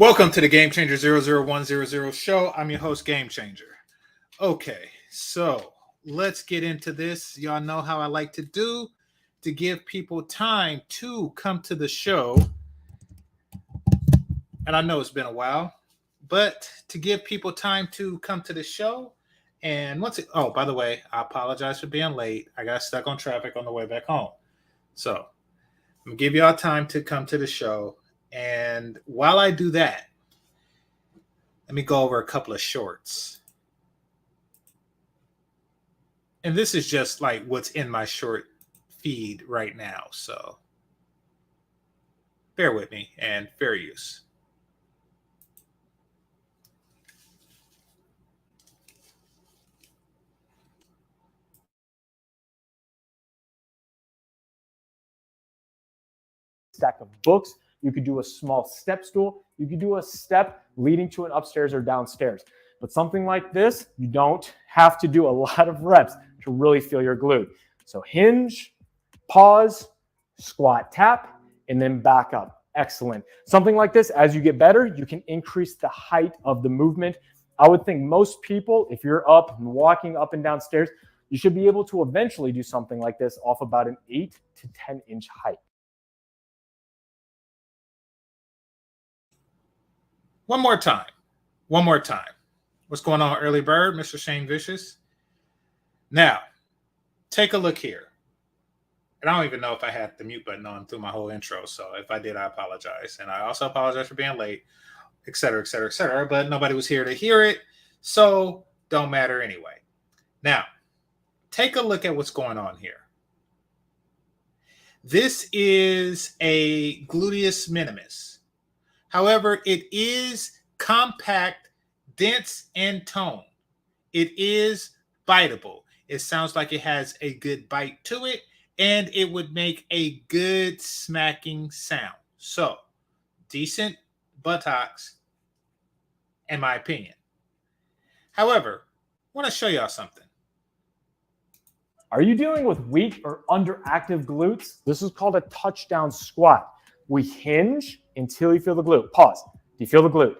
Welcome to the GameChanger 00100 show. I'm your host, GameChanger. Okay, so let's get into this. Y'all know how I like to do to give people time to come to the show. And I know it's been a while, but to give people time to come to the show. And oh, by the way, I apologize for being late. I got stuck on traffic on the way back home. So I'm going to give y'all time to come to the show. And while I do that, let me go over a couple of shorts. And this is just like what's in my short feed right now. So bear with me and fair use. Stack of books. You could do a small step stool. You could do a step leading to an upstairs or downstairs. But something like this, you don't have to do a lot of reps to really feel your glute. So hinge, pause, squat, tap, and then back up. Excellent. Something like this, as you get better, you can increase the height of the movement. I would think most people, if you're up and walking up and down stairs, you should be able to eventually do something like this off about an 8 to 10 inch height. One more time. What's going on, early bird, Mr. Shane Vicious? Now, take a look here. And I don't even know if I had the mute button on through my whole intro. So if I did, I apologize. And I also apologize for being late, et cetera, et cetera, et cetera. But nobody was here to hear it. So don't matter anyway. Now, take a look at what's going on here. This is a gluteus minimus. However, it is compact, dense, and toned. It is biteable. It sounds like it has a good bite to it, and it would make a good smacking sound. So, decent buttocks, in my opinion. However, I want to show y'all something. Are you dealing with weak or underactive glutes? This is called a touchdown squat. We hinge until you feel the glute. Pause. Do you feel the glute?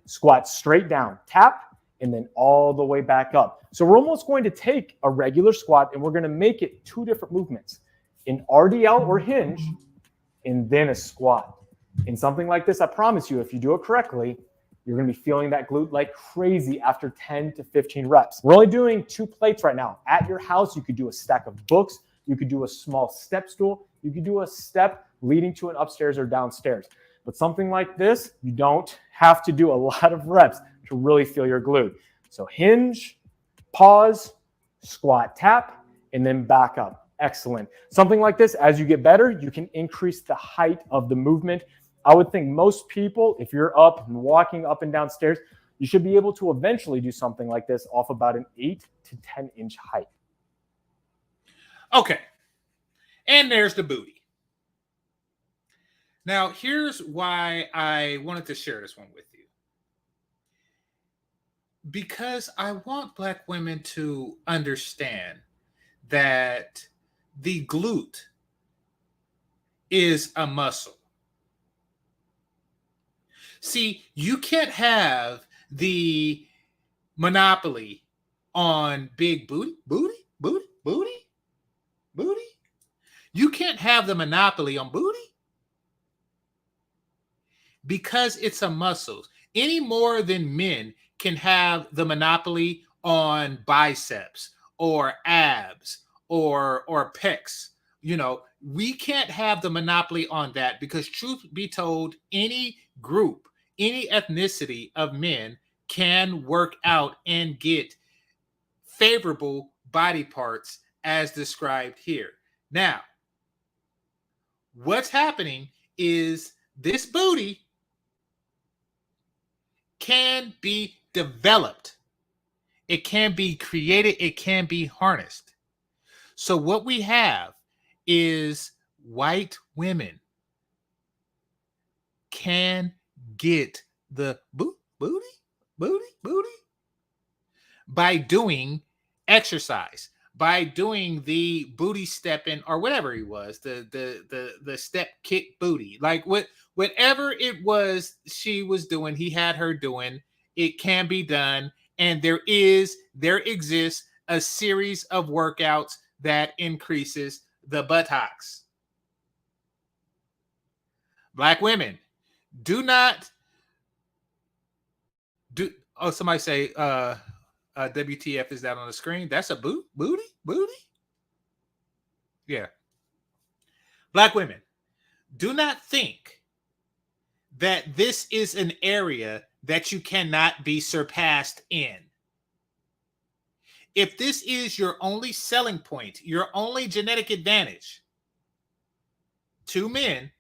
Squat straight down, tap, and then all the way back up. So we're almost going to take a regular squat and we're going to make it two different movements. An RDL or hinge, and then a squat. In something like this, I promise you, if you do it correctly, you're going to be feeling that glute like crazy after 10 to 15 reps. We're only doing 2 plates right now. At your house, you could do a stack of books. You could do a small step stool. You could do a step leading to an upstairs or downstairs. But something like this, you don't have to do a lot of reps to really feel your glute. So hinge, pause, squat, tap, and then back up. Excellent. Something like this, as you get better, you can increase the height of the movement. I would think most people, if you're up and walking up and down stairs, you should be able to eventually do something like this off about an 8 to 10 inch height. Okay. And there's the booty. Now, here's why I wanted to share this one with you. Because I want Black women to understand that the glute is a muscle. See, you can't have the monopoly on big booty. You can't have the monopoly on booty because it's a muscle. Any more than men can have the monopoly on biceps or abs or pecs. You know, we can't have the monopoly on that because, truth be told, any group, any ethnicity of men can work out and get favorable body parts as described here. Now, what's happening is this booty can be developed. It can be created. It can be harnessed. So what we have is white women can get the booty by doing exercise, by doing the booty stepping or whatever he was, the step kick booty, like whatever it was she was doing, he had her doing. It can be done, and there exists a series of workouts that increases the buttocks. Black women, do not do. Oh, somebody say WTF, is that on the screen? That's a booty. Yeah. Black women, do not think that this is an area that you cannot be surpassed in. If this is your only selling point, your only genetic advantage to men,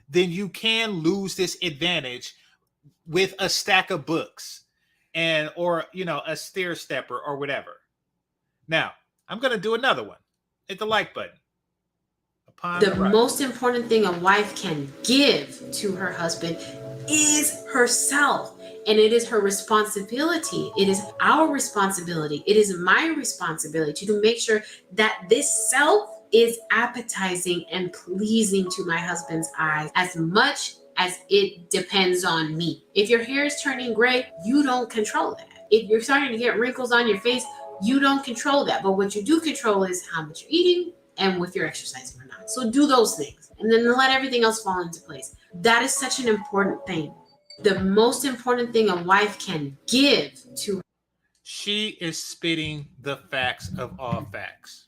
then you can lose this advantage with a stack of books and or a stair stepper or whatever. Now, I'm going to do another one. Hit the like button. The most important thing a wife can give to her husband is herself. And it is her responsibility. It is our responsibility. It is my responsibility to make sure that this self is appetizing and pleasing to my husband's eyes as much as it depends on me. If your hair is turning gray, you don't control that. If you're starting to get wrinkles on your face, you don't control that. But what you do control is how much you're eating and if you're exercising or not. So do those things and then let everything else fall into place. That is such an important thing. The most important thing a wife can give to her. She is spitting the facts of all facts.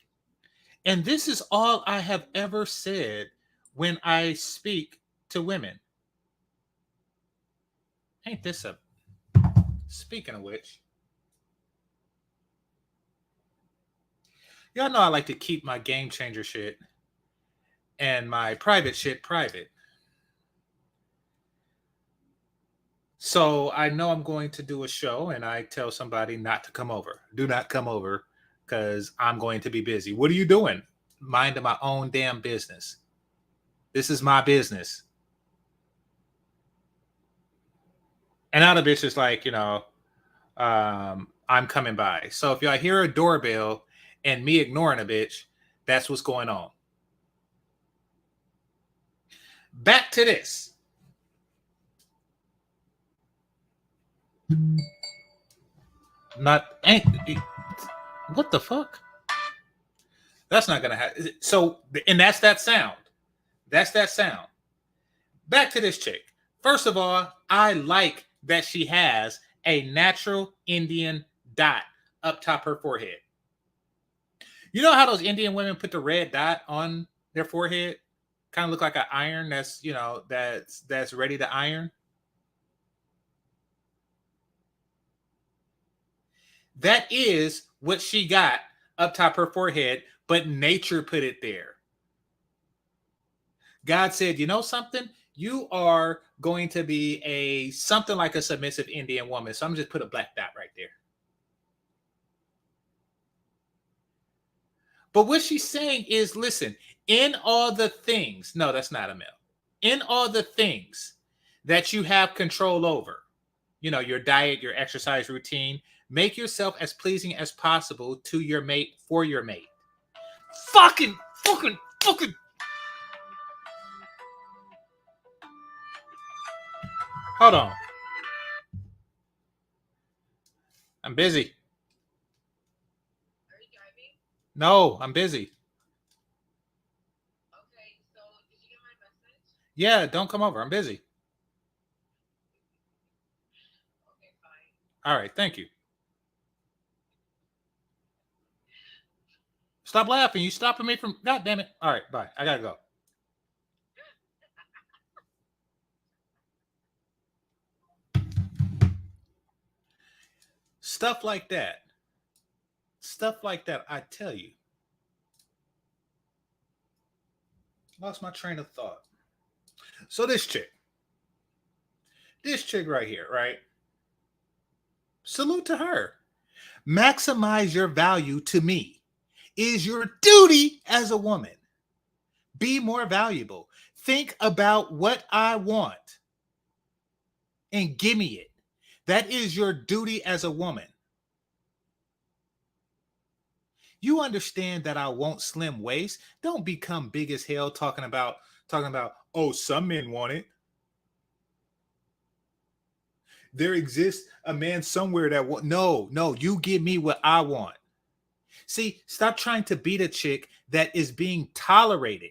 And this is all I have ever said when I speak to women. Ain't this a... Speaking of which, y'all know I like to keep my GameChanger shit and my private shit private. So I know I'm going to do a show and I tell somebody not to come over. Do not come over because I'm going to be busy. What are you doing? Minding my own damn business. This is my business. And now the bitch is like, I'm coming by. So if y'all hear a doorbell and me ignoring a bitch, that's what's going on. Back to this. What the fuck? That's not gonna happen. So, and that's that sound. That's that sound. Back to this chick. First of all, I like that she has a natural Indian dot up top her forehead. You know how those Indian women put the red dot on their forehead? Kind of look like an iron that's ready to iron. That is what she got up top her forehead, but nature put it there. God said, you know something? You are going to be something like a submissive Indian woman. So I'm just put a black dot right there. But what she's saying is, listen, in all the things, no, that's not a male. In all the things that you have control over, your diet, your exercise routine, make yourself as pleasing as possible to your mate, for your mate. Fucking. Hold on. I'm busy. Are you driving? No, I'm busy. Okay, so did you get my message? Yeah, don't come over. I'm busy. Okay, fine. All right, thank you. Stop laughing. You stopping me from... God damn it. All right, bye. I gotta go. Stuff like that. I tell you. Lost my train of thought. So this chick right here, right? Salute to her. Maximize your value to me is your duty as a woman. Be more valuable. Think about what I want and give me it. That is your duty as a woman. You understand that I want slim waist. Don't become big as hell talking about, oh, some men want it. There exists a man somewhere that want. No, you give me what I want. See, stop trying to beat a chick that is being tolerated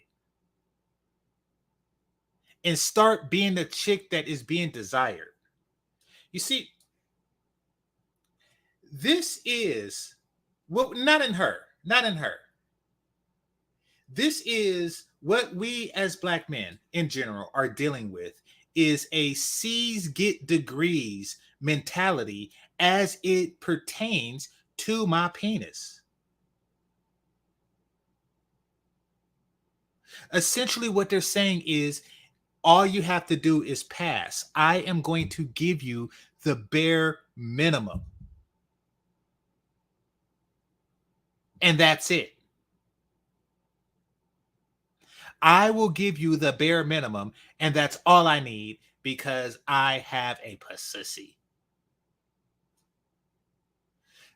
and start being the chick that is being desired. You see, this is well, not in her. This is what we as black men in general are dealing with is a C's get degrees mentality as it pertains to my penis. Essentially, what they're saying is all you have to do is pass. I am going to give you the bare minimum. And that's it. I will give you the bare minimum, and that's all I need because I have a pussy.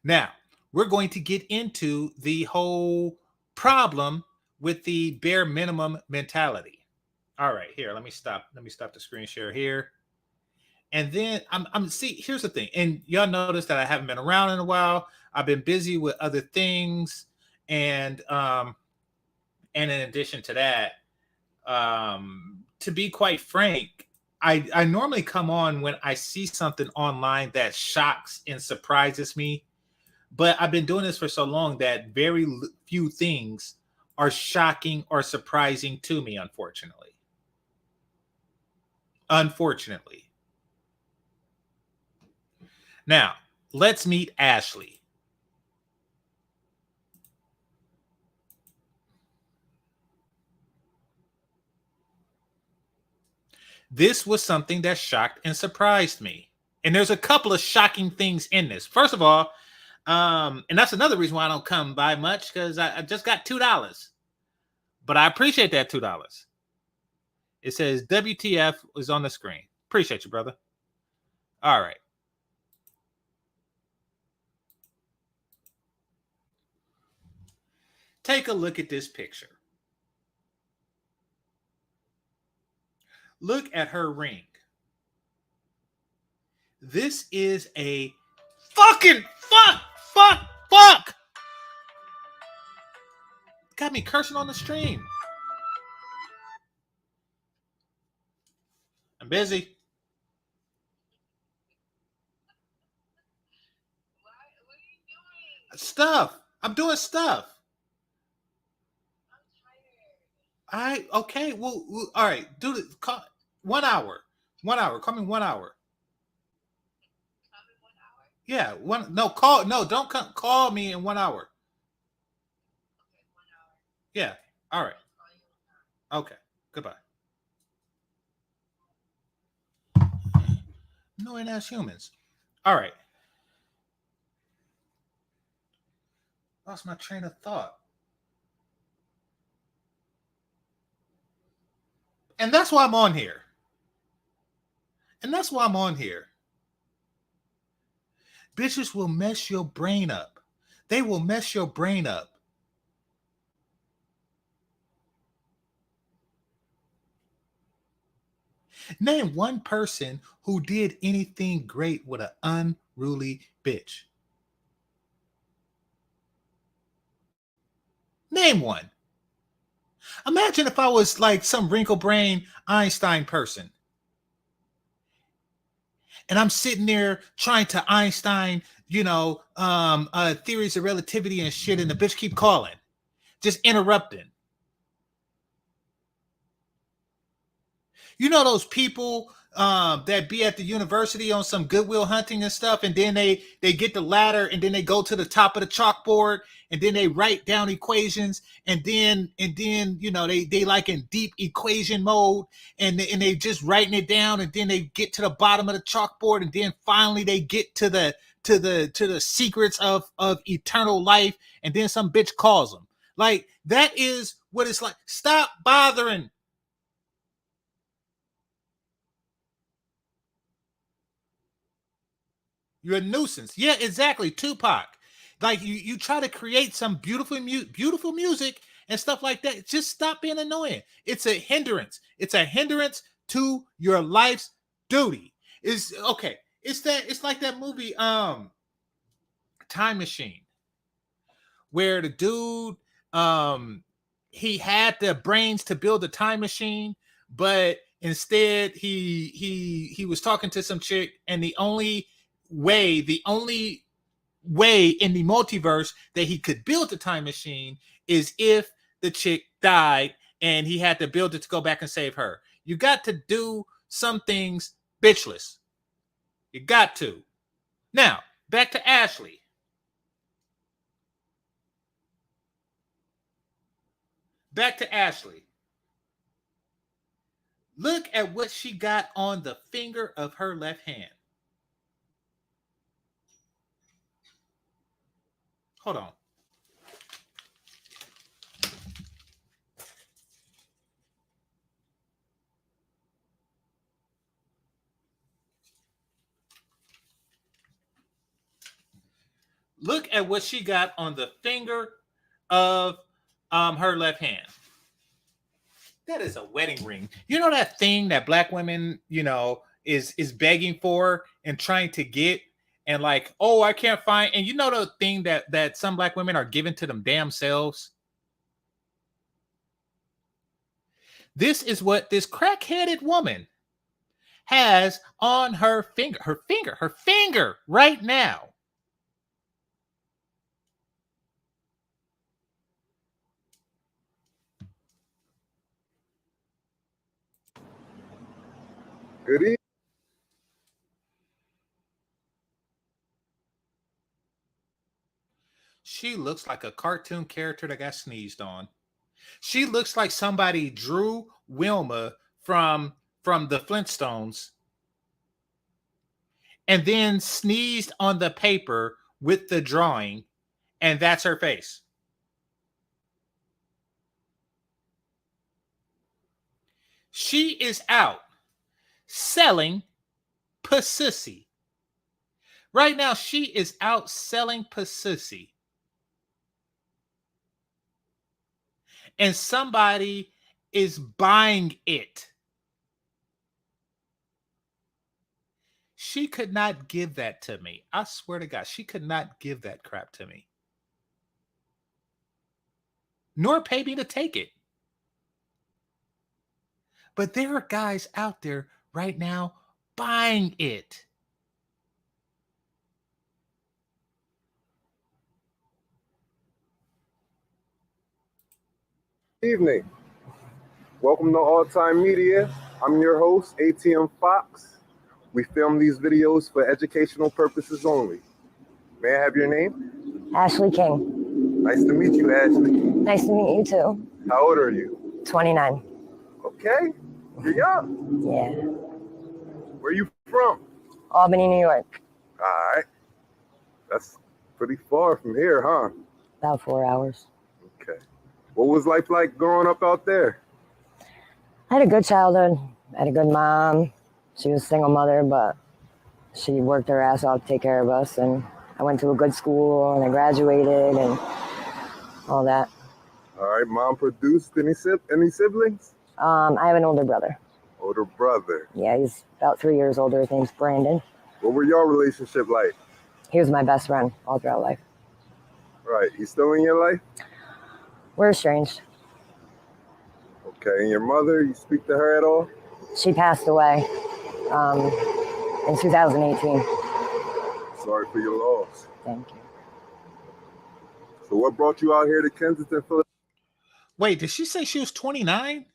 Now, we're going to get into the whole problem with the bare minimum mentality. All right, here, let me stop the screen share here. And then I'm see, here's the thing. And y'all notice that I haven't been around in a while. I've been busy with other things. And in addition to that, to be quite frank, I normally come on when I see something online that shocks and surprises me. But I've been doing this for so long that very few things are shocking or surprising to me, unfortunately. Now, let's meet Ashley. This was something that shocked and surprised me. And there's a couple of shocking things in this. First of all, and that's another reason why I don't come by much, because I just got $2. But I appreciate that $2. It says WTF is on the screen. Appreciate you, brother. All right. Take a look at this picture. Look at her ring. This is a fucking fuck. Got me cursing on the stream. I'm busy. What are you doing? Stuff. I'm doing stuff. I'm tired. Okay. Well, all right. Do it. 1 hour. 1 hour. Come in 1 hour. Come in 1 hour? Yeah. Don't call me in 1 hour. Okay, 1 hour. Yeah. All right. Okay. Goodbye. Annoying ass humans. All right. Lost my train of thought. And that's why I'm on here. Bitches will mess your brain up. They will mess your brain up. Name one person who did anything great with an unruly bitch. Name one. Imagine if I was like some wrinkle brain Einstein person. And I'm sitting there trying to Einstein, theories of relativity and shit, and the bitch keep calling, just interrupting. You know those people that be at the university on some Goodwill Hunting and stuff, and then they get the ladder, and then they go to the top of the chalkboard, and then they write down equations, and then they like in deep equation mode, and they just writing it down, and then they get to the bottom of the chalkboard, and then finally they get to the secrets of eternal life, and then some bitch calls them. Like, that is what it's like. Stop bothering. You're a nuisance. Yeah, exactly. Tupac. Like you try to create some beautiful music and stuff like that. Just stop being annoying. It's a hindrance. It's a hindrance to your life's duty. It's okay. It's like that movie Time Machine, where the dude he had the brains to build a time machine, but instead he was talking to some chick, and the only way in the multiverse that he could build a time machine is if the chick died, and he had to build it to go back and save her. You got to do some things bitchless. You got to. Now, back to Ashley. Back to Ashley. Look at what she got on the finger of her left hand. Hold on. Look at what she got on the finger of her left hand. That is a wedding ring. You know that thing that black women, is begging for and trying to get, and like, oh, I can't find. And you know the thing that some black women are giving to them damn selves. This is what this crack-headed woman has on her finger right now. Good evening. She looks like a cartoon character that got sneezed on. She looks like somebody drew Wilma from the Flintstones and then sneezed on the paper with the drawing, and that's her face. She is out selling pussy. Right now, she is out selling pussy. And somebody is buying it. She could not give that to me. I swear to God, she could not give that crap to me. Nor pay me to take it. But there are guys out there right now buying it. Evening. Welcome to All Time Media. I'm your host, ATM Fox. We film these videos for educational purposes only. May I have your name? Ashley King. Nice to meet you, Ashley. Nice to meet you too. How old are you? 29. Okay. You're young. Yeah. Where are you from? Albany, New York. All right. That's pretty far from here, huh? About 4 hours. Okay. What was life like growing up out there? I had a good childhood. I had a good mom. She was a single mother, but she worked her ass off to take care of us. And I went to a good school and I graduated and all that. All right. Mom produced any siblings? I have an older brother. Older brother. Yeah, he's about 3 years older. His name's Brandon. What were your relationship like? He was my best friend all throughout life. Right. He's still in your life? We're estranged. Okay. And your mother, you speak to her at all? She passed away in 2018. Sorry for your loss. Thank you. So what brought you out here to Kensington, Philadelphia? Wait, did she say she was 29?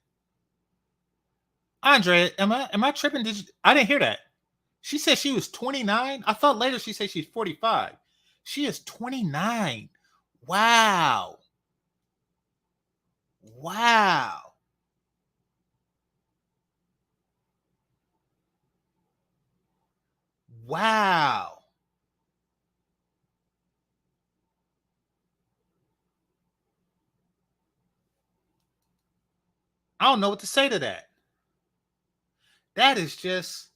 Andre, am I tripping? I didn't hear that. She said she was 29? I thought later she said she's 45. She is 29. Wow. Wow. Wow. I don't know what to say to that. That is just,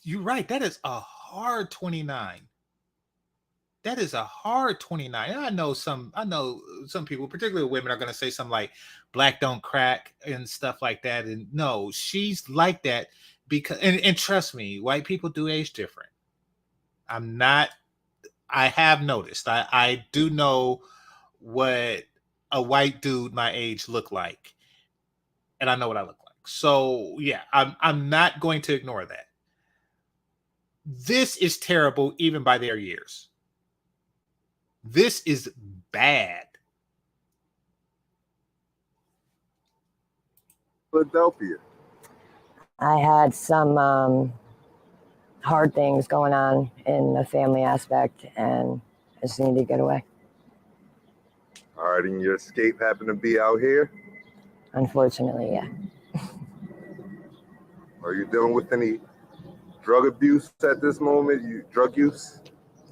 you're right. That is a hard 29. That is a hard 29. I know some people, particularly women, are going to say something like black don't crack and stuff like that. And no, she's like that because, and trust me, white people do age different. I have noticed. I do know what a white dude my age look like. And I know what I look like. So yeah, I'm not going to ignore that. This is terrible, even by their years. This is bad. Philadelphia. I had some hard things going on in the family aspect, and I just needed to get away. All right, and your escape happened to be out here? Unfortunately, yeah. Are you dealing with any drug abuse at this moment? Drug use?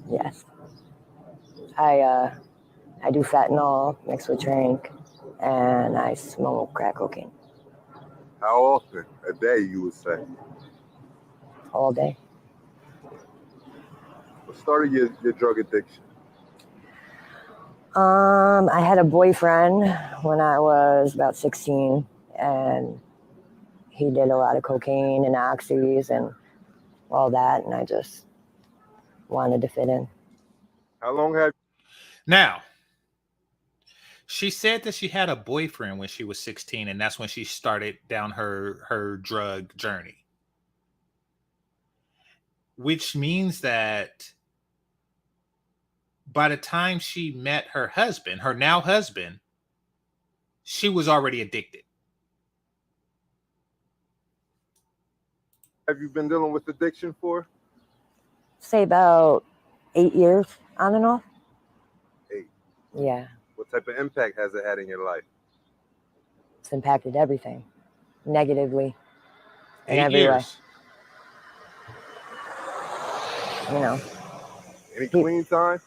Yes. I do fentanyl mixed with drink, and I smoke crack cocaine. How often a day, you would say? All day. What started your drug addiction? I had a boyfriend when I was about 16, and he did a lot of cocaine and oxys and all that, and I just wanted to fit in. How long have Now, she said that she had a boyfriend when she was 16, and that's when she started down her drug journey. Which means that by the time she met her husband, her now husband, she was already addicted. you been dealing with addiction for? Say about 8 years on and off. 8. Yeah. What type of impact has it had in your life? It's impacted everything negatively in 8 every years. way. You know. Any clean time?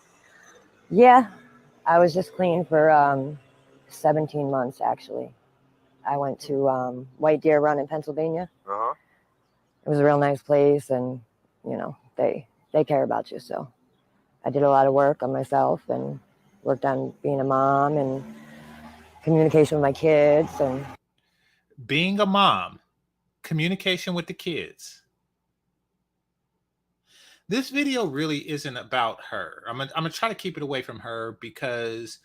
Yeah. I was just clean for 17 months, actually. I went to White Deer Run in Pennsylvania. Uh-huh. It was a real nice place, and, you know, they care about you. So I did a lot of work on myself and worked on being a mom and communication with my kids. And being a mom, communication with the kids. This video really isn't about her. I'm gonna try to keep it away from her because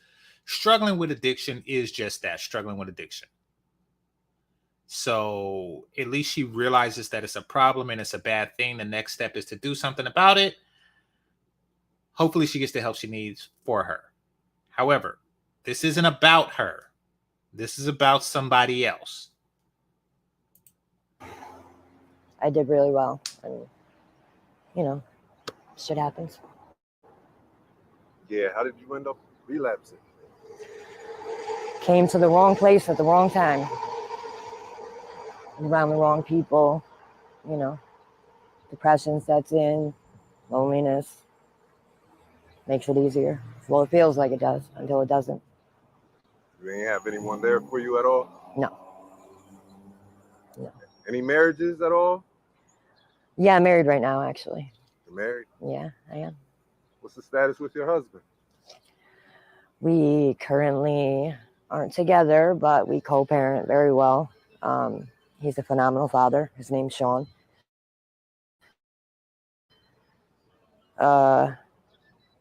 struggling with addiction is just that, struggling with addiction. So at least she realizes that it's a problem and it's a bad thing. The next step is to do something about it. Hopefully she gets the help she needs for her. However, this isn't about her. This is about somebody else. I did really well. And, you know, shit happens. Yeah, how did you end up relapsing? Came to the wrong place at the wrong time. Around the wrong people, you know. Depression sets in, loneliness. Makes it easier. Well, it feels like it does until it doesn't. You ain't have anyone there for you at all? No. No. Any marriages at all? Yeah, I'm married right now, actually. You're married? Yeah, I am. What's the status with your husband? We currently aren't together, but we co-parent very well. He's a phenomenal father. His name's Sean.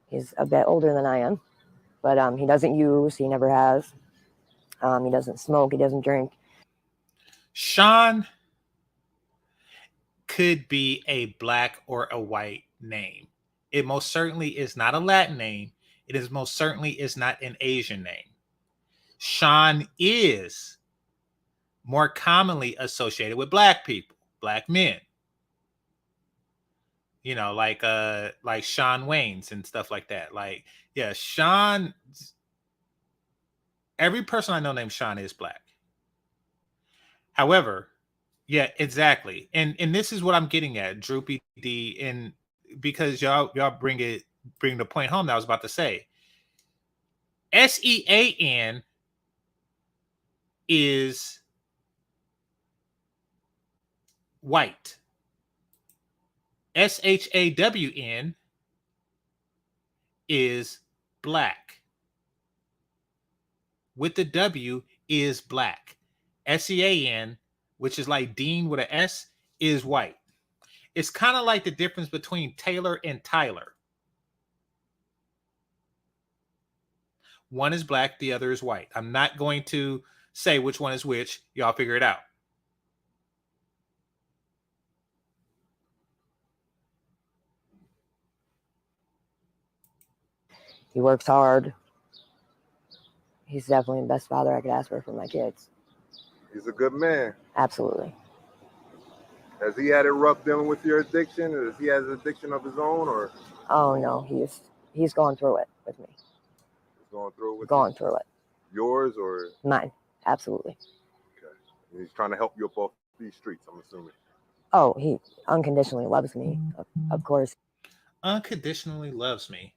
He's a bit older than I am, but he doesn't use. He never has. He doesn't smoke. He doesn't drink. Sean could be a black or a white name. It most certainly is not a Latin name. It is most certainly is not an Asian name. Sean is more commonly associated with black people, black men. You know, like Shawn Wayans and stuff like that. Like, yeah, Sean. Every person I know named Sean is black. However, yeah, exactly. And this is what I'm getting at, Droopy D, and because y'all bring the point home that I was about to say. SEAN is white. SHAWN is black. With the W is black. SEAN, which is like Dean with an S, is white. It's kind of like the difference between Taylor and Tyler. One is black, the other is white. I'm not going to say which one is which. Y'all figure it out. He works hard. He's definitely the best father I could ask for my kids. He's a good man. Absolutely. Has he had it rough dealing with your addiction? Or does he have an addiction of his own? Or Oh no, he's going through it with me. he's going through it with Going through it. yours? Or Mine. Absolutely. okay. And he's trying to help you up off these streets, I'm assuming. Oh, he unconditionally loves me. Of course. Unconditionally loves me.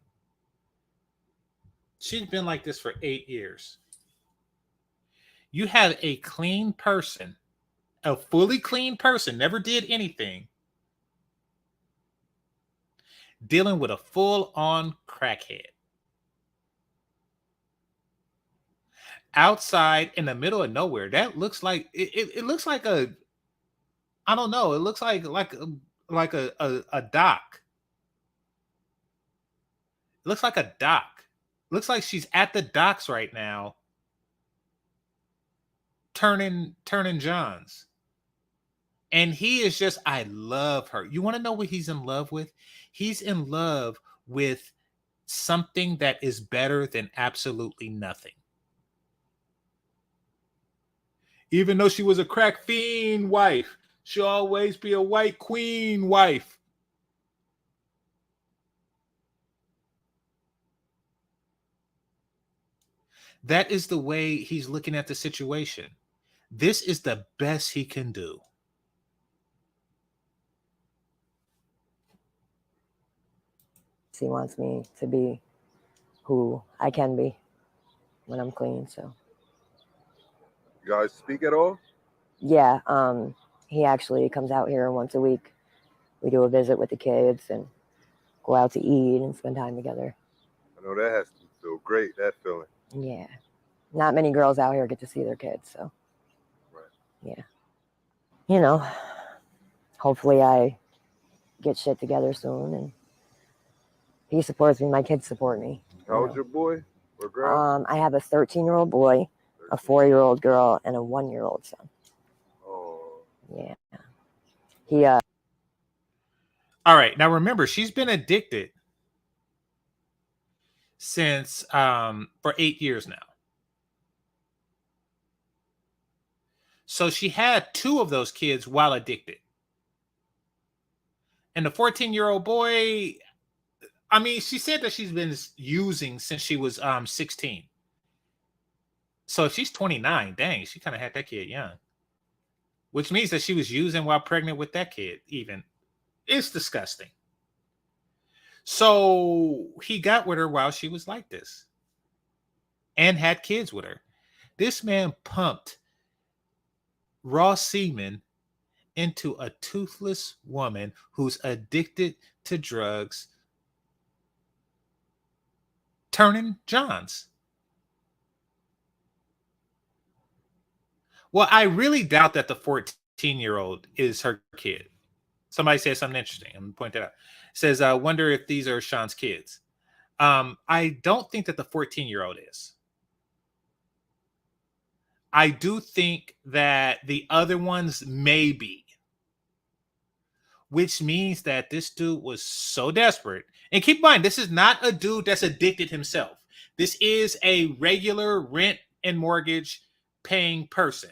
She's been like this for 8 years. You have a clean person, a fully clean person, never did anything, dealing with a full-on crackhead. Outside in the middle of nowhere. That looks like it looks like a, I don't know, it looks like a dock. It looks like a dock. Looks like she's at the docks right now, turning Johns. And he is just, I love her. You want to know what he's in love with? He's in love with something that is better than absolutely nothing. Even though she was a crack fiend wife, she'll always be a white queen wife. That is the way he's looking at the situation. This is the best he can do. He wants me to be who I can be when I'm clean. So You guys speak at all? yeah, he actually comes out here once a week. We do a visit with the kids and go out to eat and spend time together. I know that has to feel great, that feeling. Yeah. Not many girls out here get to see their kids, so Right. yeah. You know, hopefully I get shit together soon and he supports me, my kids support me. How old's your boy or girl? I have a 13-year-old boy, a 4-year-old girl, and a 1-year-old son. Oh. Yeah. He All right. Now remember, she's been addicted since for 8 years now. So she had 2 of those kids while addicted. And the 14-year-old boy, I mean, she said that she's been using since she was 16. So if she's 29, dang, she kind of had that kid young. Which means that she was using while pregnant with that kid even. It's disgusting. So he got with her while she was like this. And had kids with her. This man pumped raw semen into a toothless woman who's addicted to drugs, turning Johns. Well, I really doubt that the 14-year-old is her kid. Somebody said something interesting. I'm going to point that out. It says, I wonder if these are Sean's kids. I don't think that the 14-year-old is. I do think that the other ones may be. Which means that this dude was so desperate. And keep in mind, this is not a dude that's addicted himself. This is a regular rent and mortgage paying person.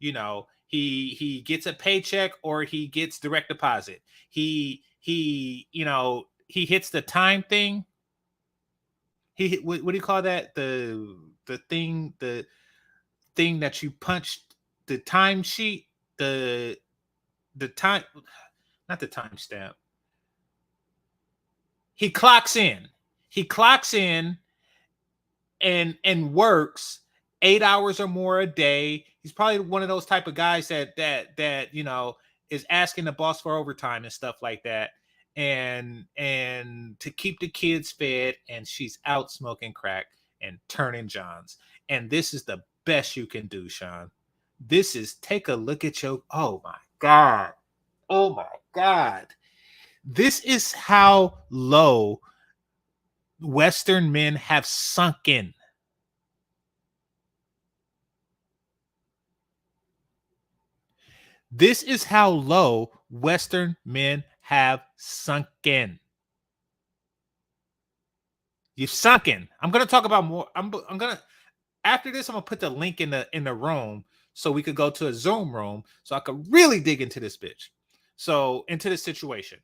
You know, he gets a paycheck or he gets direct deposit. He you know, he hits the time thing. What do you call that? The thing that you punched, the time sheet, the time, not the timestamp. He clocks in and works 8 hours or more a day. He's probably one of those type of guys that you know is asking the boss for overtime and stuff like that. and to keep the kids fed, and she's out smoking crack and turning johns. And this is the best you can do, Sean. This is, take a look at your, oh my God. Oh my God. This is how low Western men have sunken. This is how low Western men have sunken. You've sunken. I'm going to talk about more. I'm going to, after this, I'm going to put the link in the room so we could go to a Zoom room so I could really dig into this bitch. So into this situation.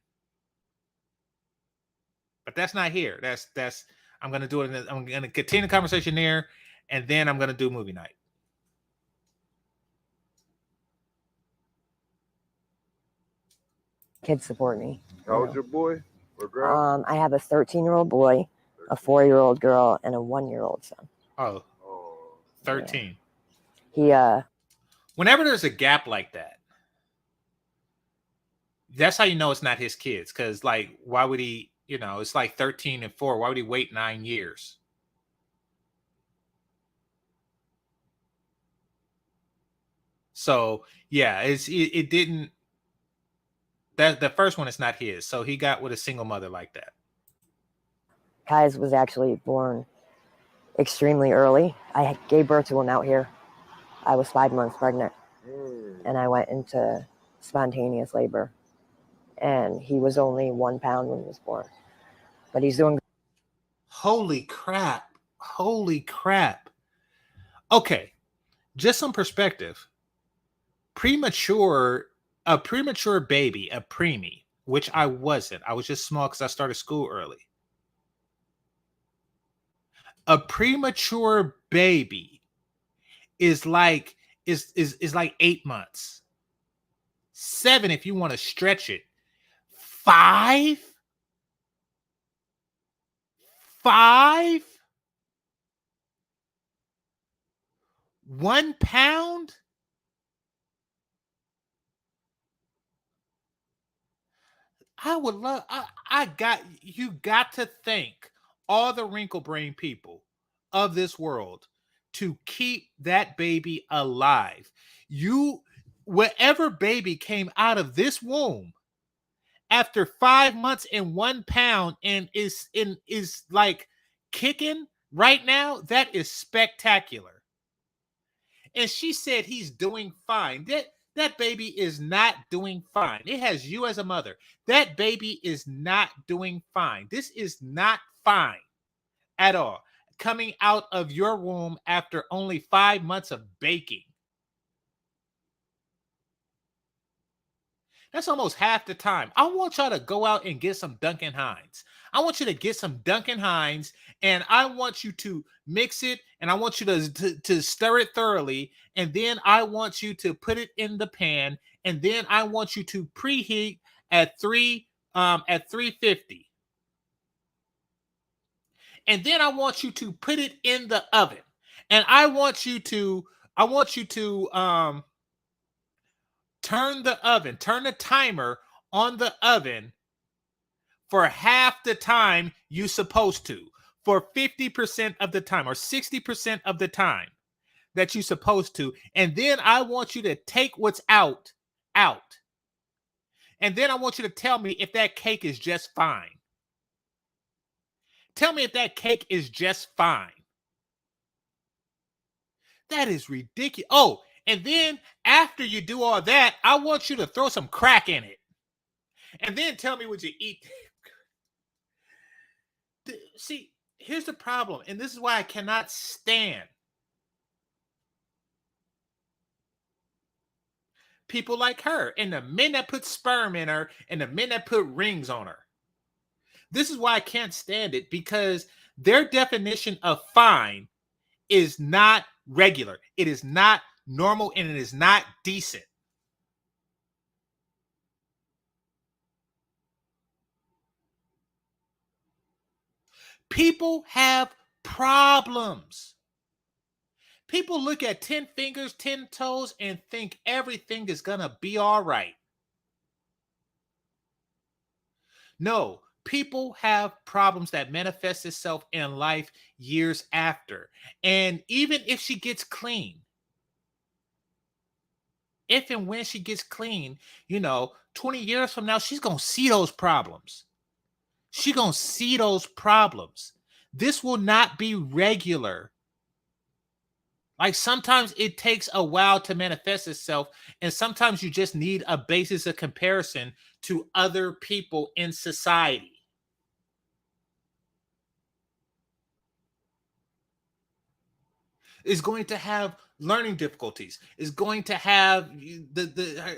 But that's not here. That's I'm going to do it. I'm going to continue the conversation there, and then I'm going to do movie night. Kids support me. How old's your boy or girl? I have a 13-year-old boy, a 4-year-old girl, and a 1-year-old son. Oh, 13. Yeah. Whenever there's a gap like that, that's how you know it's not his kids. Because, like, why would he, you know, it's like 13 and 4. Why would he wait 9 years? So, yeah, it didn't. That the first one is not his. So he got with a single mother like that. Kai's was actually born extremely early. I gave birth to him out here. I was 5 months pregnant, and I went into spontaneous labor. And he was only 1 pound when he was born. But he's doing. Holy crap. Holy crap. Okay. Just some perspective. A premature baby, a preemie, which I wasn't. I was just small because I started school early. A premature baby is like 8 months. 7 if you want to stretch it. 5? 1 pound? I would love, you got to thank all the wrinkle brain people of this world to keep that baby alive. Whatever baby came out of this womb after 5 months and 1 pound and is like kicking right now, that is spectacular. And she said he's doing fine. That baby is not doing fine. It has you as a mother. That baby is not doing fine. This is not fine at all. Coming out of your womb after only 5 months of baking. That's almost half the time. I want y'all to go out and get some Duncan Hines. I want you to get some Duncan Hines, and I want you to mix it, and I want you to stir it thoroughly, and then I want you to put it in the pan, and then I want you to preheat at 350. And then I want you to put it in the oven. And I want you to turn the timer on the oven for half the time you're supposed to, for 50% of the time or 60% of the time that you're supposed to. And then I want you to take what's out. And then I want you to tell me if that cake is just fine. Tell me if that cake is just fine. That is ridiculous. Oh, and then after you do all that, I want you to throw some crack in it. And then tell me what you eat. See, here's the problem. And this is why I cannot stand people like her and the men that put sperm in her and the men that put rings on her. This is why I can't stand it, because their definition of fine is not regular. It is not normal, and it is not decent. People have problems. People look at 10 fingers, 10 toes, and think everything is going to be all right. No, people have problems that manifest itself in life years after. And even if she gets clean, if and when she gets clean, 20 years from now, she's going to see those problems. She's going to see those problems. This will not be regular. Like sometimes it takes a while to manifest itself, and sometimes you just need a basis of comparison to other people in society. Is going to have learning difficulties, is going to have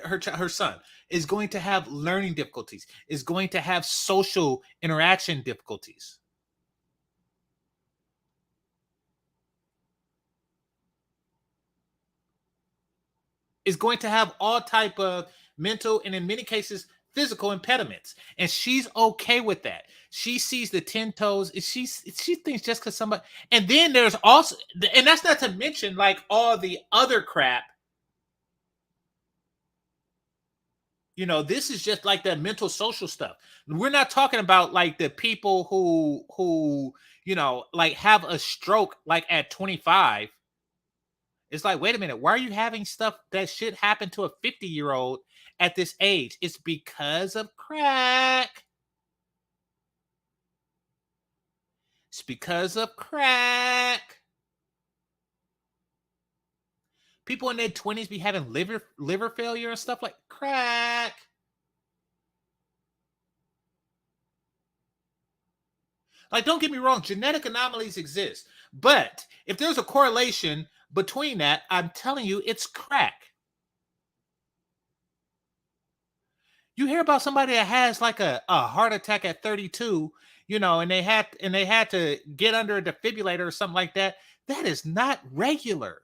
her son is going to have learning difficulties, is going to have social interaction difficulties. Is going to have all type of mental and in many cases physical impediments, and she's okay with that. She sees the 10 toes. She thinks just because somebody, and then there's also, and that's not to mention like all the other crap. This is just like the mental social stuff. We're not talking about like the people who like have a stroke like at 25. It's like, wait a minute, why are you having stuff that should happen to a 50-year-old at this age? It's because of crack. It's because of crack. People in their 20s be having liver failure and stuff like crack. Like, don't get me wrong, genetic anomalies exist. But if there's a correlation between that, I'm telling you, it's crack. You hear about somebody that has like a heart attack at 32, and they had to get under a defibrillator or something like that. That is not regular.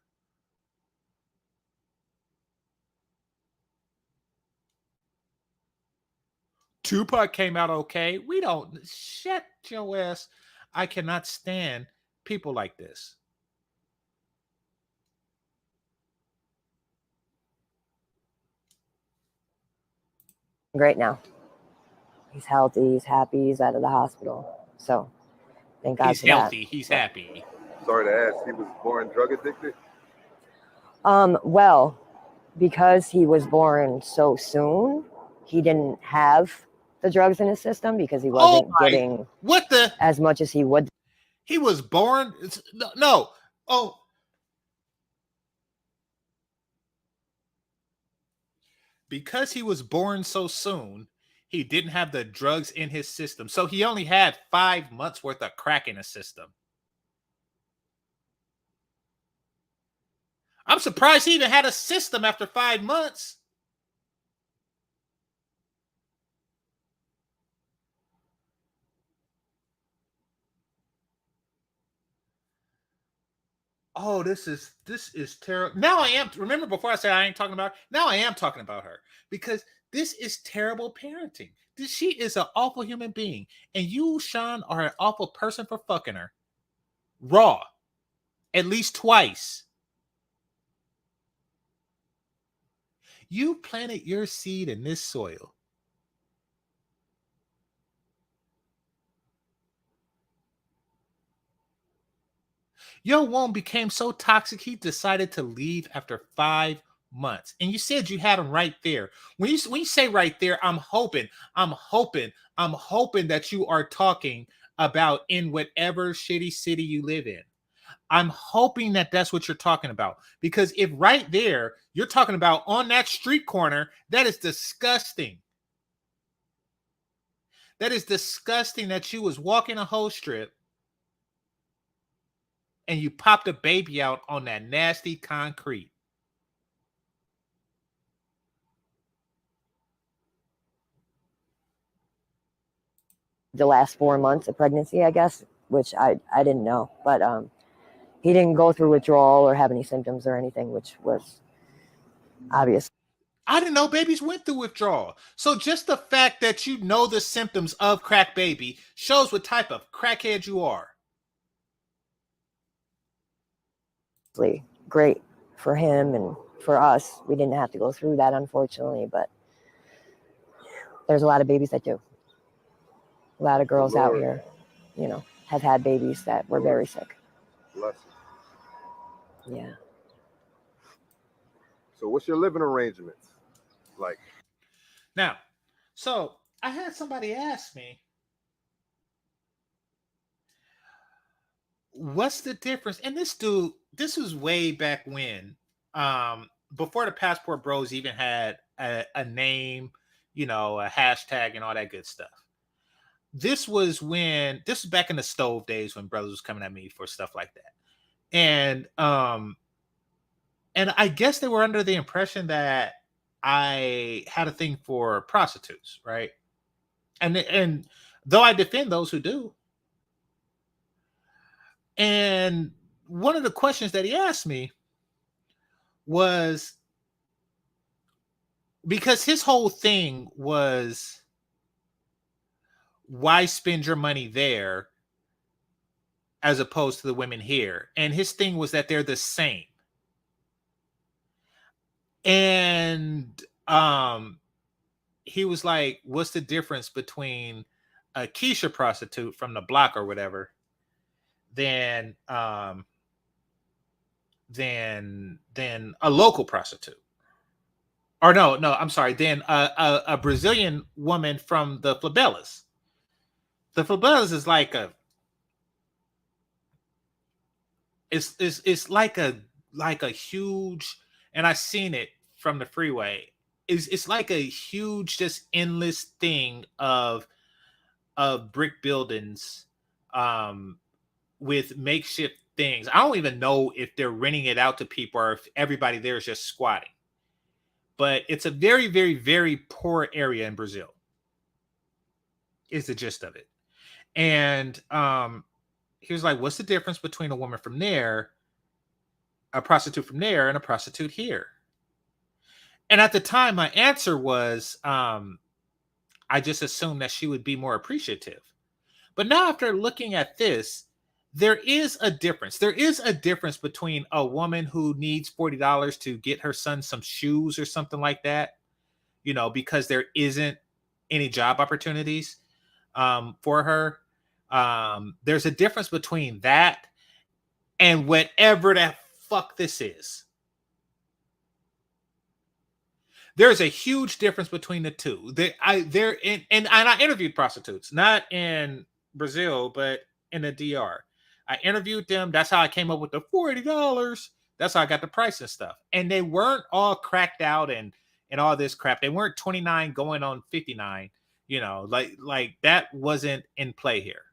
Tupac came out okay. We don't shut your ass. I cannot stand people like this. Great now. He's healthy. He's happy. He's out of the hospital. So thank God he's for healthy. That. He's happy. Sorry to ask, he was born drug addicted? Well, because he was born so soon, he didn't have the drugs in his system because he wasn't getting as much as he would. He was born. No. Oh. Because he was born so soon, he didn't have the drugs in his system. So he only had 5 months worth of crack in his system. I'm surprised he even had a system after 5 months. Oh, this is terrible. Now I am. Remember before I said I ain't talking about her? Now I am talking about her because this is terrible parenting. She is an awful human being. And you, Sean, are an awful person for fucking her. Raw. At least twice. You planted your seed in this soil. Your womb became so toxic, he decided to leave after 5 months. And you said you had him right there. When you say right there, I'm hoping that you are talking about in whatever shitty city you live in. I'm hoping that that's what you're talking about. Because if right there, you're talking about on that street corner, that is disgusting. That is disgusting that you was walking a whole strip and you popped a baby out on that nasty concrete. The last 4 months of pregnancy, I guess, which I didn't know. But he didn't go through withdrawal or have any symptoms or anything, which was obvious. I didn't know babies went through withdrawal. So just the fact that you know the symptoms of crack baby shows what type of crackhead you are. Great for him and for us. We didn't have to go through that, unfortunately, but there's a lot of babies that do. A lot of girls out Lord. here, you know, have had babies that were very sick. Bless you. Yeah. So what's your living arrangements like? Now, so I had somebody ask me, what's the difference? And this dude, this was way back when, before the Passport Bros even had a name, you know, a hashtag and all that good stuff. This was back in the stove days when brothers was coming at me for stuff like that. And I guess they were under the impression that I had a thing for prostitutes, right? And though I defend those who do. And one of the questions that he asked me was, because his whole thing was, why spend your money there as opposed to the women here? And his thing was that they're the same. And he was like, what's the difference between a Keisha prostitute from the block or whatever than a local prostitute? Or no, I'm sorry, than a Brazilian woman from the favelas. The favelas is like it's like a huge, and I seen it from the freeway. It's like a huge, just endless thing of brick buildings, with makeshift things. I don't even know if they're renting it out to people or if everybody there is just squatting. But it's a very, very, very poor area in Brazil. Is the gist of it. And he was like, what's the difference between a woman from there, a prostitute from there, and a prostitute here? And at the time, my answer was, I just assumed that she would be more appreciative. But now, after looking at this, there is a difference. There is a difference between a woman who needs $40 to get her son some shoes or something like that, you know, because there isn't any job opportunities for her. There's a difference between that and whatever the fuck this is. There's a huge difference between the two. I interviewed prostitutes, not in Brazil, but in the DR. I interviewed them. That's how I came up with the $40. That's how I got the price and stuff. And they weren't all cracked out and all this crap. They weren't 29 going on 59. You know, like that wasn't in play here.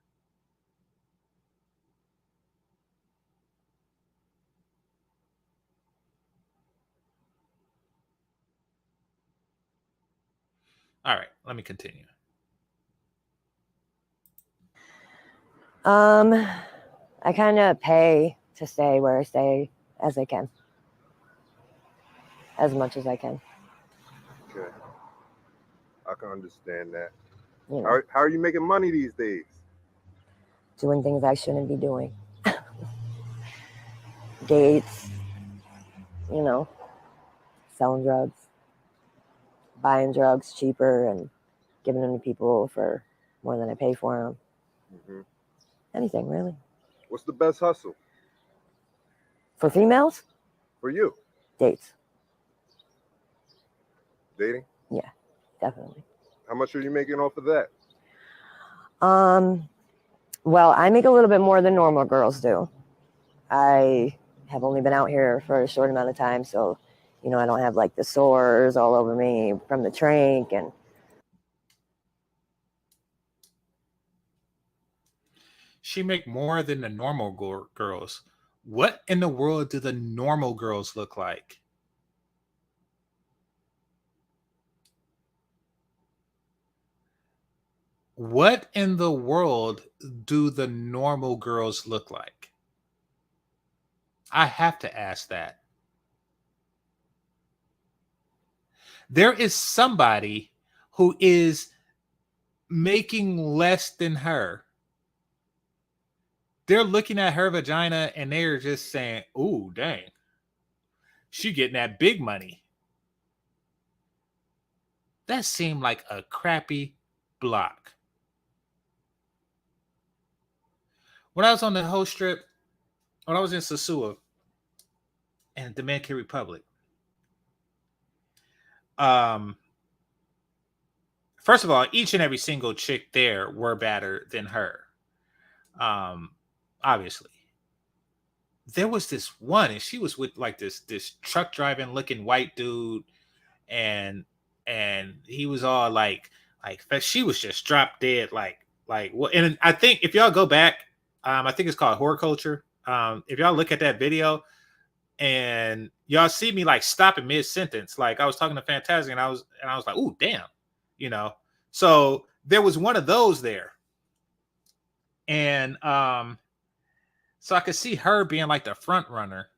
All right, let me continue. I kind of pay to stay where I stay as I can, as much as I can. Okay, I can understand that. You know, How are you making money these days? doing things I shouldn't be doing. Dates, you know, selling drugs, buying drugs cheaper and giving them to people for more than I pay for them. Mm-hmm. Anything, really. What's the best hustle? For females? For you? Dates. Dating? Yeah, definitely. How much are you making off of that? Well, I make a little bit more than normal girls do. I have only been out here for a short amount of time, so, you know, I don't have like the sores all over me from the drink. And she make more than the normal girls. What in the world do the normal girls look like? What in the world do the normal girls look like? I have to ask that. There is somebody who is making less than her. They're looking at her vagina and they're just saying, ooh, dang. She getting that big money. That seemed like a crappy block. When I was on the whole strip, when I was in Sosua and Dominican Republic, first of all, each and every single chick there were better than her. Obviously. There was this one, and she was with like this truck driving looking white dude, and he was all like she was just drop dead like what. And I think if y'all go back, I think it's called Horror Culture. If y'all look at that video and y'all see me like stop in mid sentence, like I was talking to Fantastic, and I was like, "Ooh, damn," you know. So there was one of those there, and so I could see her being like the front runner.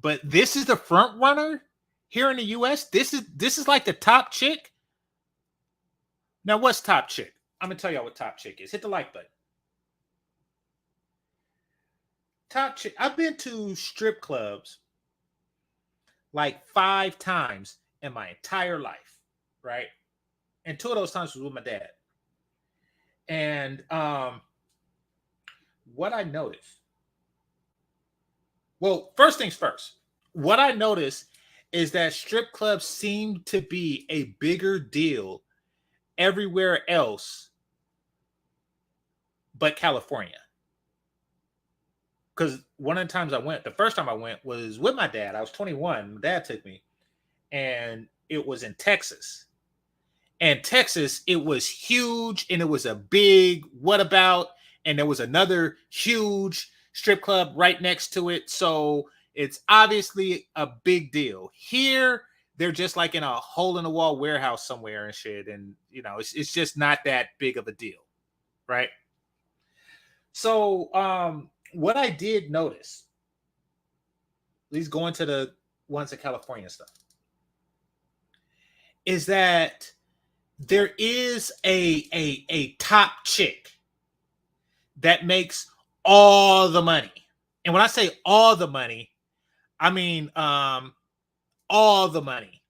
But this is the front runner here in the US. This is like the top chick. Now, what's top chick? I'm gonna tell y'all what top chick is. Hit the like button. Top chick. I've been to strip clubs like 5 times in my entire life, right? And 2 of those times was with my dad. And what I noticed. Well, first things first. What I noticed is that strip clubs seem to be a bigger deal everywhere else but California. Because one of the times I went, the first time I went was with my dad. I was 21. My dad took me. And it was in Texas. And Texas, it was huge, and it was a big what about, and there was another huge strip club right next to it. So it's obviously a big deal. Here, they're just like in a hole in the wall warehouse somewhere and shit. And, you know, it's just not that big of a deal. Right. So what I did notice, at least going to the ones in California stuff, is that there is a top chick that makes all the money. And when I say all the money, I mean all the money.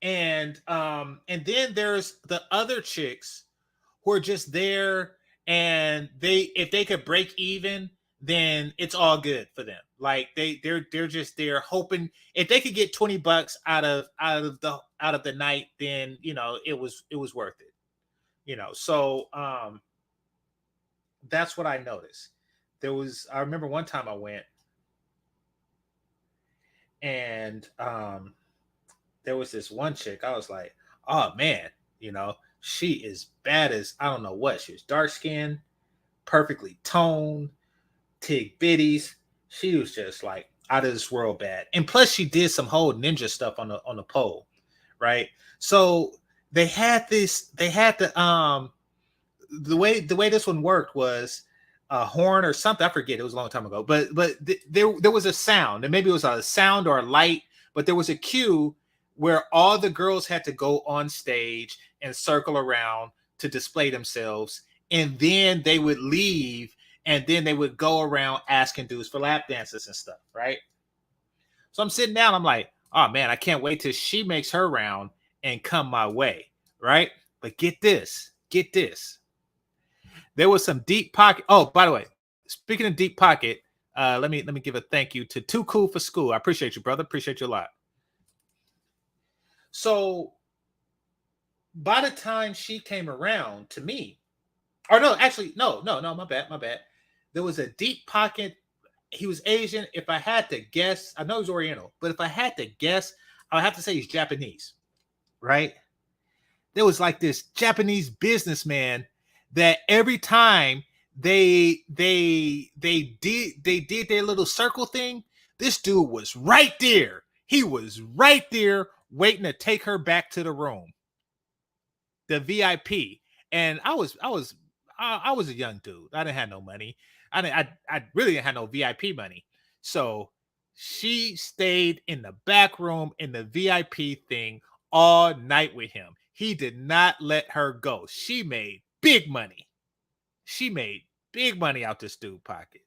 And then there's the other chicks who are just there, and if they could break even, then it's all good for them. Like they're just there hoping if they could get $20 out of the night, then you know it was worth it. You know, so that's what I noticed. I remember one time I went, and there was this one chick. I was like, oh man, you know, she is bad as I don't know what. She was dark skinned, perfectly toned, tig bitties. She was just like out of this world bad. And plus she did some whole ninja stuff on the pole, right? So they had the way this one worked was a horn or something. I forget. It was a long time ago. But there was a sound, and maybe it was a sound or a light, but there was a cue where all the girls had to go on stage and circle around to display themselves, and then they would leave, and then they would go around asking dudes for lap dances and stuff, right? So I'm sitting down, I'm like, oh man, I can't wait till she makes her round and come my way, right? But get this. There was some deep pocket. Oh, by the way, speaking of deep pocket, let me give a thank you to Too Cool for School. I appreciate you, brother. Appreciate you a lot. So by the time she came around to me, or no, actually, no, my bad. There was a deep pocket. He was Asian. If I had to guess, I know he's Oriental, but if I had to guess, I would have to say he's Japanese, right? There was like this Japanese businessman that every time they did their little circle thing, this dude was right there. He was right there waiting to take her back to the room, the VIP. And I was a young dude. I didn't have no money. I really didn't have no VIP money. So she stayed in the back room in the VIP thing all night with him. He did not let her go. She made big money. She made big money out this dude's pocket.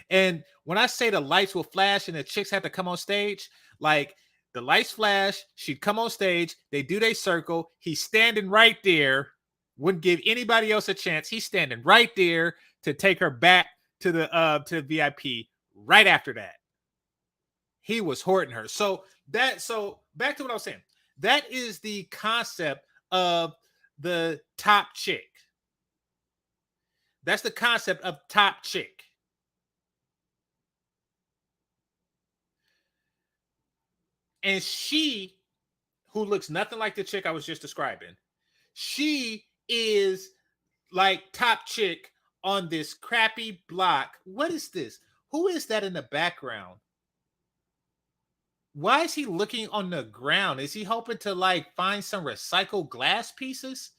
And when I say the lights will flash and the chicks had to come on stage, like the lights flash, she'd come on stage, they do their circle, he's standing right there Wouldn't give anybody else a chance. He's standing right there to take her back to the VIP right after that. He was hoarding her. So back to what I was saying. That is the concept of the top chick. That's the concept of top chick. And she, who looks nothing like the chick I was just describing, she is like top chick on this crappy block. What is this? Who is that in the background? Why is he looking on the ground? Is he hoping to like find some recycled glass pieces?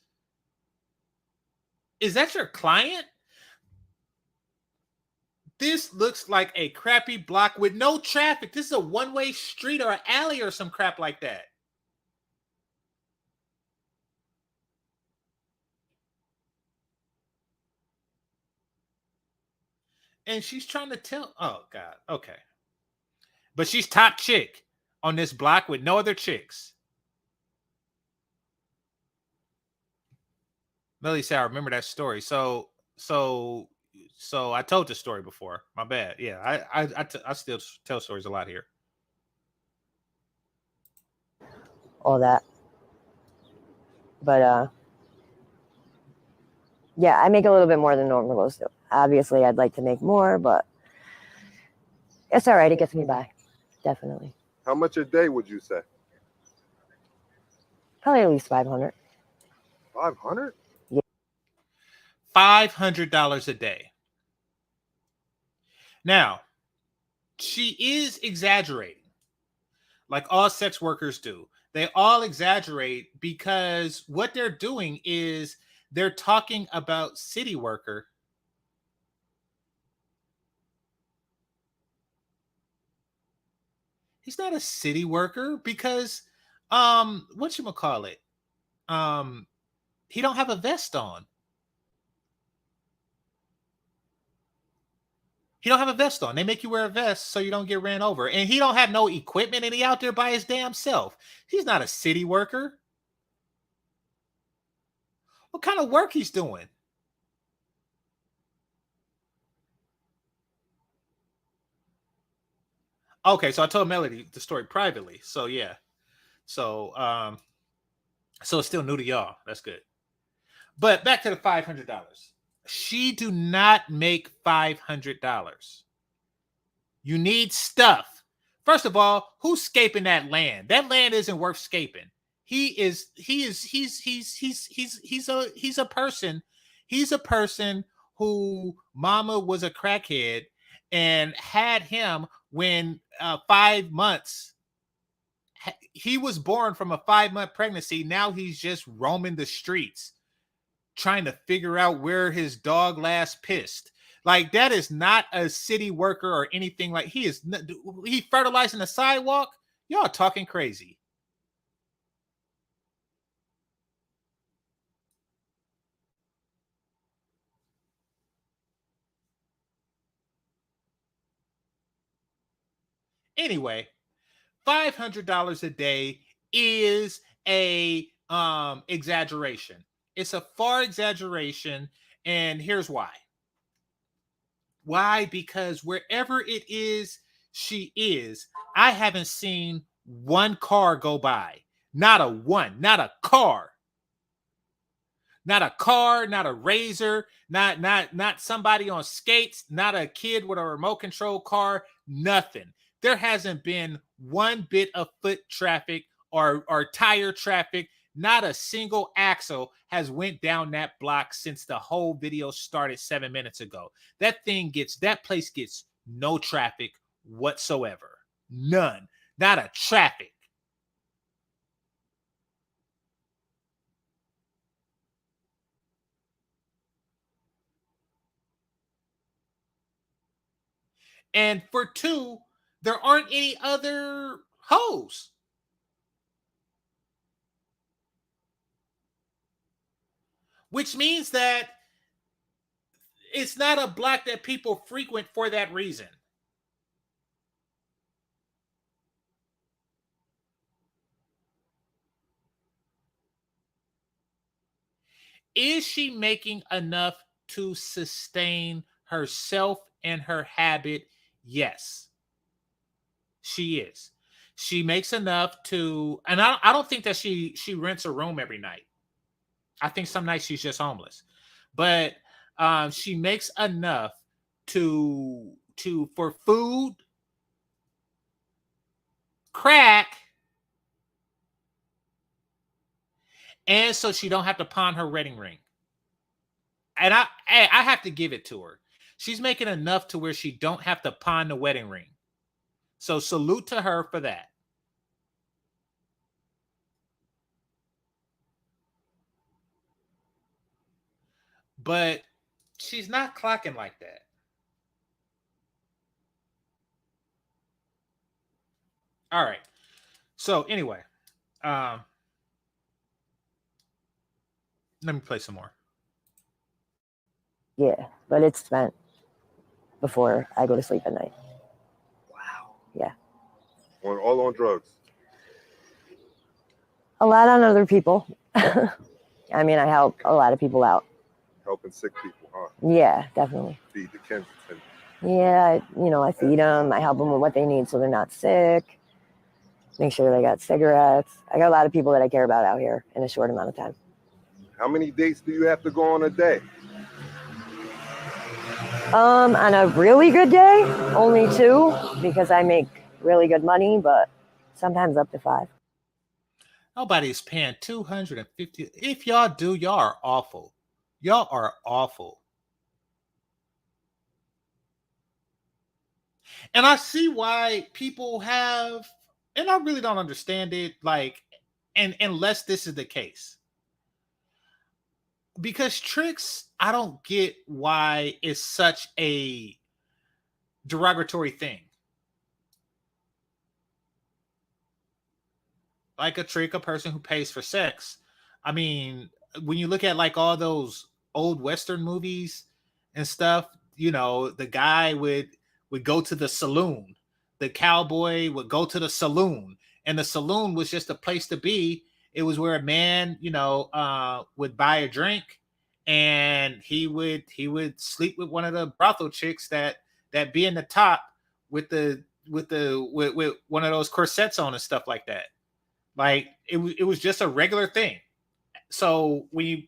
Is that your client? This looks like a crappy block with no traffic. This is a one-way street or an alley or some crap like that. And she's trying to tell, oh God, okay. But she's top chick on this block with no other chicks. Melly said, I remember that story. So I told this story before. My bad. Yeah, I still tell stories a lot here. All that. But yeah, I make a little bit more than normal goes to. Obviously, I'd like to make more, but it's all right. It gets me by. Definitely. How much a day would you say? Probably at least 500. 500? Yeah. $500 a day. Now, she is exaggerating, like all sex workers do. They all exaggerate because what they're doing is they're talking about city worker. He's not a city worker because whatchamacallit? He don't have a vest on. He don't have a vest on. They make you wear a vest so you don't get ran over. And he don't have no equipment and he out there by his damn self. He's not a city worker. What kind of work he's doing? Okay, so I told Melody the story privately. So yeah. So it's still new to y'all. That's good. But back to the $500. She do not make $500. You need stuff. First of all, who's scaping that land? That land isn't worth scaping. He's a person. He's a person who mama was a crackhead and had him when 5 months. He was born from a 5-month pregnancy. Now he's just roaming the streets trying to figure out where his dog last pissed. Like, that is not a city worker or anything. Like, he fertilizing the sidewalk. Y'all talking crazy. Anyway, $500 a day is a exaggeration. It's a far exaggeration, and here's why. Why? Because wherever it is she is, I haven't seen one car go by. Not a car. Not a car, not a razor, not somebody on skates, not a kid with a remote control car, nothing. There hasn't been one bit of foot traffic or tire traffic. Not a single axle has went down that block since the whole video started 7 minutes ago. That place gets no traffic whatsoever. None. Not a traffic. And for two, there aren't any other hoes. Which means that it's not a block that people frequent for that reason. Is she making enough to sustain herself and her habit? Yes, she is. She makes enough to, and I don't think that she rents a room every night. I think some nights she's just homeless, but she makes enough for food, crack, and so she don't have to pawn her wedding ring. And I have to give it to her. She's making enough to where she don't have to pawn the wedding ring. So salute to her for that. But she's not clocking like that. All right. So anyway, let me play some more. Yeah, but it's spent before I go to sleep at night. Wow. Yeah. All on drugs. A lot on other people. I mean, I help a lot of people out. Helping sick people, huh? Yeah, definitely. Feed the Kensington. Yeah, I feed them. I help them with what they need so they're not sick. Make sure they got cigarettes. I got a lot of people that I care about out here in a short amount of time. How many dates do you have to go on a day? On a really good day, only 2 because I make really good money, but sometimes up to 5. Nobody's paying $250. If y'all do, y'all are awful. Y'all are awful. And I see why people have, and I really don't understand it, like, and unless this is the case. Because tricks, I don't get why it's such a derogatory thing. Like a trick, a person who pays for sex. I mean, when you look at like all those old Western movies and stuff, the guy would go to the saloon. The cowboy would go to the saloon, and the saloon was just a place to be. It was where a man, would buy a drink, and he would sleep with one of the brothel chicks that be in the top with one of those corsets on and stuff like that. Like it was just a regular thing. So when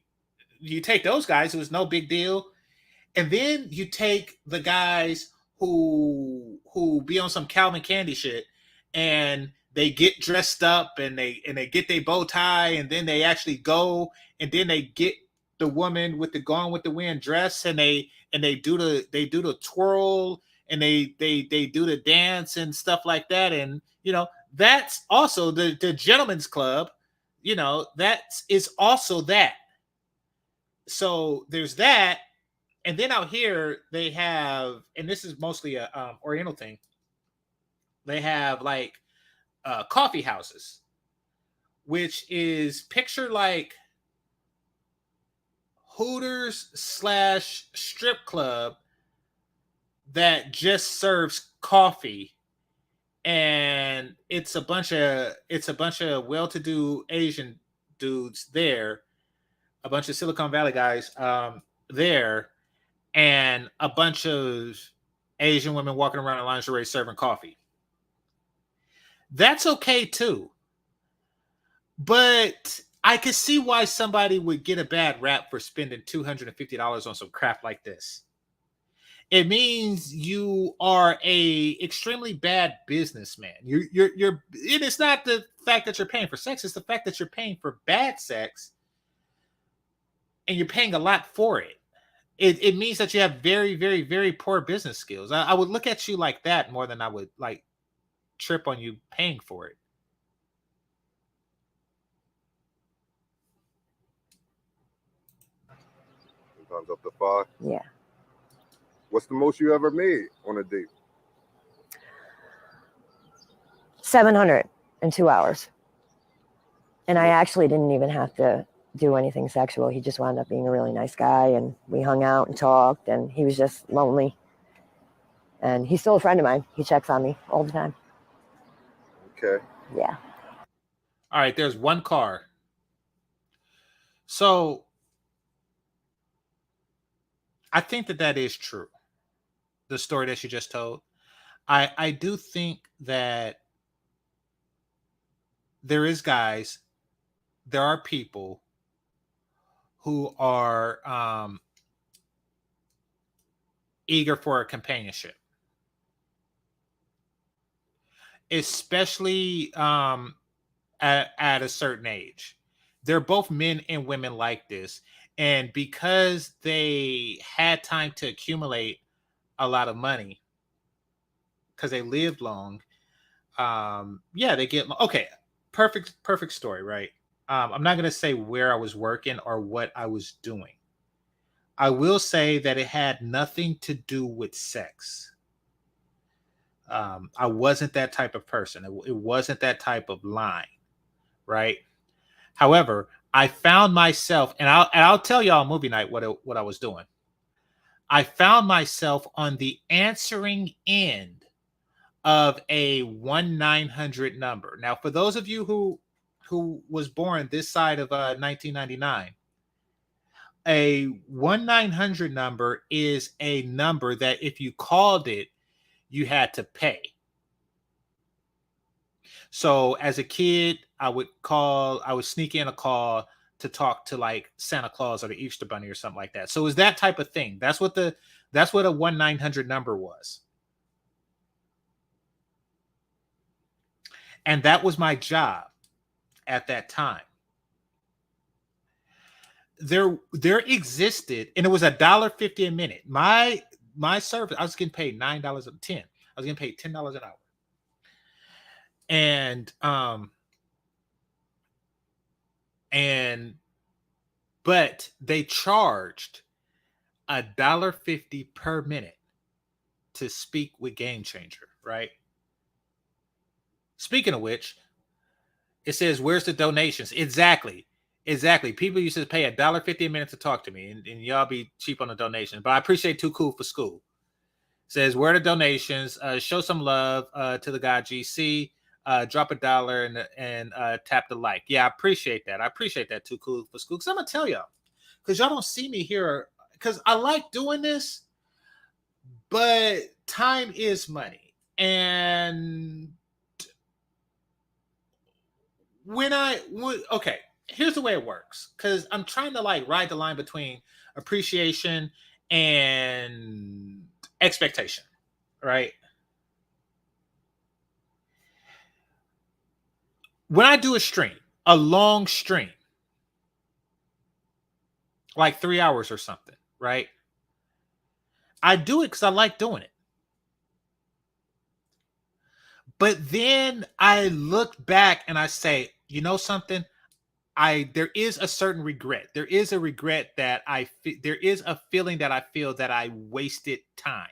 you take those guys, it was no big deal. And then you take the guys who be on some Calvin Candy shit, and they get dressed up and they get their bow tie, and then they actually go, and then they get the woman with the Gone with the Wind dress, and they do the twirl, and they do the dance and stuff like that. And that's also the gentleman's club. That is also that. So there's that. And then out here they have, and this is mostly a Oriental thing, they have like coffee houses, which is picture like Hooters / strip club that just serves coffee. And it's a bunch of well-to-do Asian dudes there, a bunch of Silicon Valley guys there, and a bunch of Asian women walking around in lingerie serving coffee. That's okay too. But I could see why somebody would get a bad rap for spending $250 on some crap like this. It means you are a extremely bad businessman. And it's not the fact that you're paying for sex, it's the fact that you're paying for bad sex, and you're paying a lot for it. It means that you have very, very, very poor business skills. I would look at you like that more than I would like trip on you paying for it. Sometimes up to 5. Yeah. What's the most you ever made on a date? 700 in 2 hours. And I actually didn't even have to do anything sexual. He just wound up being a really nice guy, and we hung out and talked, and he was just lonely. And he's still a friend of mine. He checks on me all the time. Okay. Yeah. All right, there's one car. So I think that is true. The story that you just told. I do think that there are people who are eager for a companionship, especially at a certain age. They're both men and women like this. And because they had time to accumulate a lot of money, because they lived long, they get okay. Perfect story, right? I'm not going to say where I was working or what I was doing. I will say that it had nothing to do with sex. I wasn't that type of person. It wasn't that type of line, right? However, I found myself, and I'll tell y'all movie night what I was doing. I found myself on the answering end of a 1-900 number. Now, for those of you who was born this side of 1999, a 1-900 number is a number that if you called it, you had to pay. So as a kid, I would sneak in a call to talk to like Santa Claus or the Easter Bunny or something like that. So it was that type of thing. That's what a 1-900 number was. And that was my job at that time. There existed, and it was $1.50 a minute. My service, I was getting paid $9 I was getting paid $10 an hour. But they charged $1.50 per minute to speak with GameChanger, right? Speaking of which, it says, where's the donations? Exactly. People used to pay $1.50 a minute to talk to me, and y'all be cheap on the donations. But I appreciate Too Cool for School. It says, where are the donations? Show some love to the guy GC. Drop $1 and tap the like. Yeah, I appreciate that. I appreciate that, Too Cool for School. Because I'm going to tell y'all, because y'all don't see me here, because I like doing this, but time is money. And okay, here's the way it works, because I'm trying to like ride the line between appreciation and expectation, right? When I do a long stream, like 3 hours or something, right? I do it because I like doing it. But then I look back and I say, you know something? There is a certain regret. There is a regret that there is a feeling that I feel that I wasted time.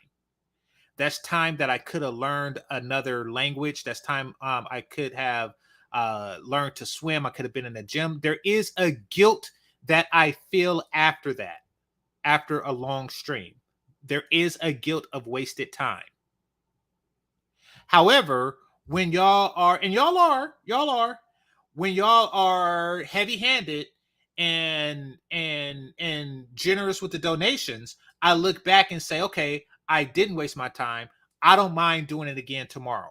That's time that I could have learned another language. That's time I could have learned to swim. I could have been in the gym. There is a guilt that I feel after that, after a long stream. There is a guilt of wasted time. However, when y'all are when y'all are heavy-handed and generous with the donations, I look back and say, okay, I didn't waste my time. I don't mind doing it again tomorrow.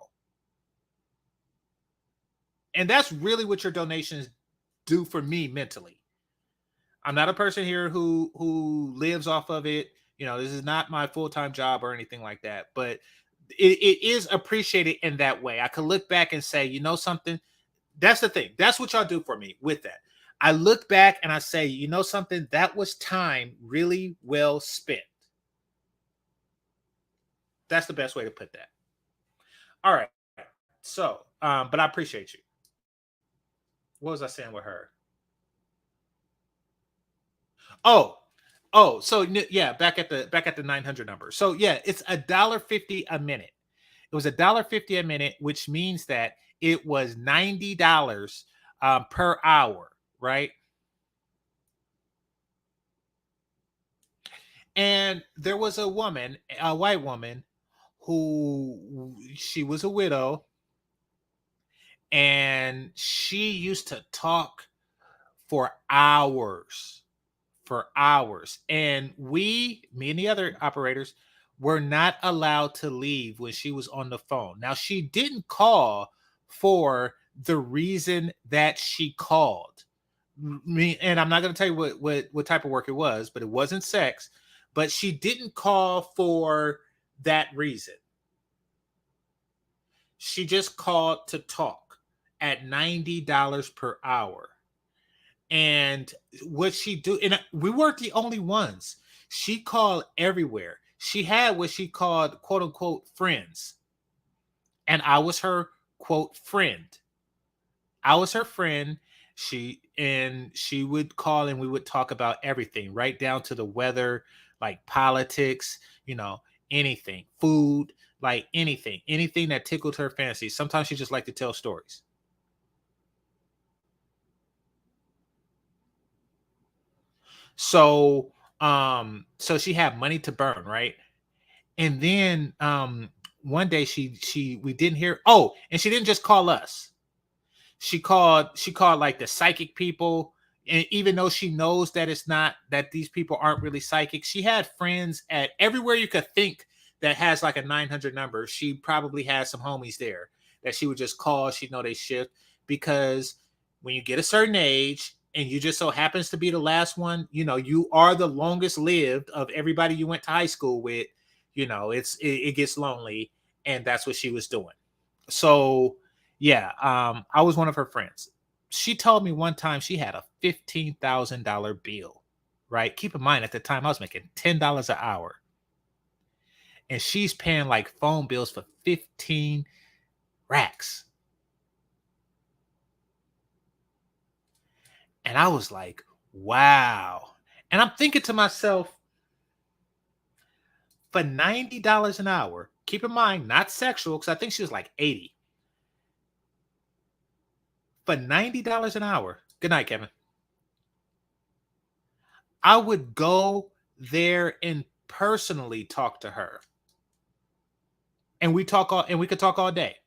And that's really what your donations do for me mentally. I'm not a person here who lives off of it. You know, this is not my full-time job or anything like that, but it is appreciated in that way. I could look back and say, you know something? That's the thing. That's what y'all do for me with that. I look back and I say, you know something? That was time really well spent. That's the best way to put that. All right. So, but I appreciate you. What was I saying with her? So yeah, back at the 900 number. So yeah, it's $1.50 a minute. It was $1.50 a minute, which means that it was $90 per hour, right? And there was a white woman, who she was a widow, and she used to talk for hours for hours. And me and the other operators were not allowed to leave when she was on the phone. Now, she didn't call for the reason that she called me, and I'm not going to tell you what type of work it was, but it wasn't sex. But she didn't call for that reason. She just called to talk at $90 per hour. And what she do, and we weren't the only ones. She called everywhere. She had what she called quote unquote friends. And I was her quote friend. I was her friend. She would call and we would talk about everything, right down to the weather, like politics, anything, food, like anything that tickled her fancy. Sometimes she just liked to tell stories. So she had money to burn, right? And then one day we didn't hear, and she didn't just call us. She called like the psychic people. And even though she knows that it's not, that these people aren't really psychic, she had friends at everywhere you could think that has like a 900 number. She probably had some homies there that she would just call. She'd know they shift, because when you get a certain age and you just so happens to be the last one, you are the longest lived of everybody you went to high school with, it gets lonely. And that's what she was doing. So yeah, I was one of her friends. She told me one time she had a $15,000 bill, right? Keep in mind, at the time I was making $10 an hour. And she's paying like phone bills for 15 racks. And I was like, wow. And I'm thinking to myself, for $90 an hour, keep in mind, not sexual, because I think she was like 80. For $90 an hour, good night, Kevin, I would go there and personally talk to her. And we could talk all day.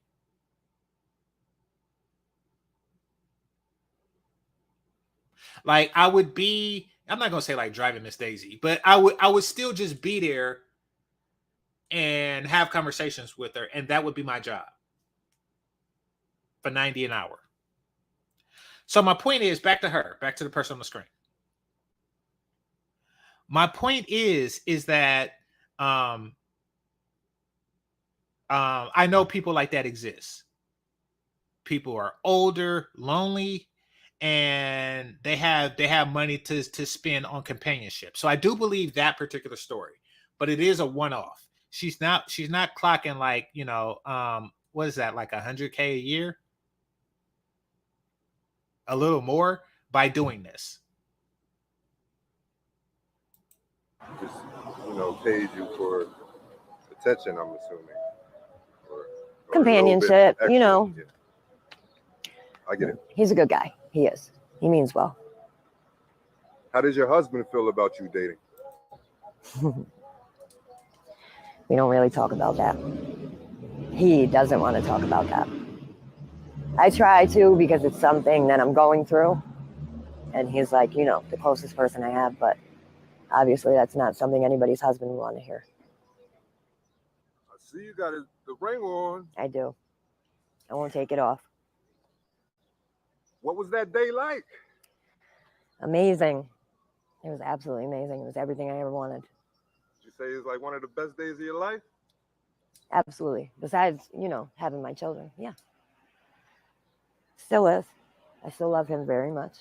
Like I would be, I'm not gonna say like driving Miss Daisy, but I would still just be there and have conversations with her, and that would be my job for 90 an hour. So my point is, back to the person on the screen. My point is that I know people like that exist. People are older, lonely, and they have money to spend on companionship. So I do believe that particular story, but it is a one-off. She's not clocking like, what is that, like 100K a year? A little more by doing this. Just, paid you for attention, I'm assuming. Or Companionship, Yeah. I get it. He's a good guy. He is. He means well. How does your husband feel about you dating? We don't really talk about that. He doesn't want to talk about that. I try to, because it's something that I'm going through. And he's like, the closest person I have. But obviously that's not something anybody's husband would want to hear. I see you got the ring on. I do. I won't take it off. What was that day like? Amazing. It was absolutely amazing. It was everything I ever wanted. Did you say it's like one of the best days of your life? Absolutely. Besides, having my children. Yeah. Still is. I still love him very much.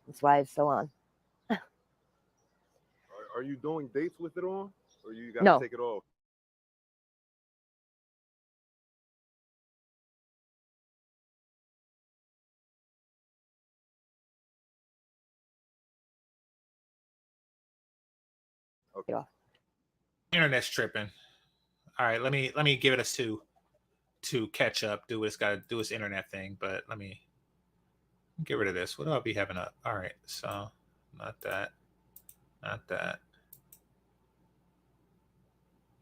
That's why it's still on. Are you doing dates with it on? Or you got to take it off? Okay. Internet's tripping. All right, let me give it us to catch up, do its got to do its internet thing, but let me get rid of this. What do I be having up? All right, so not that.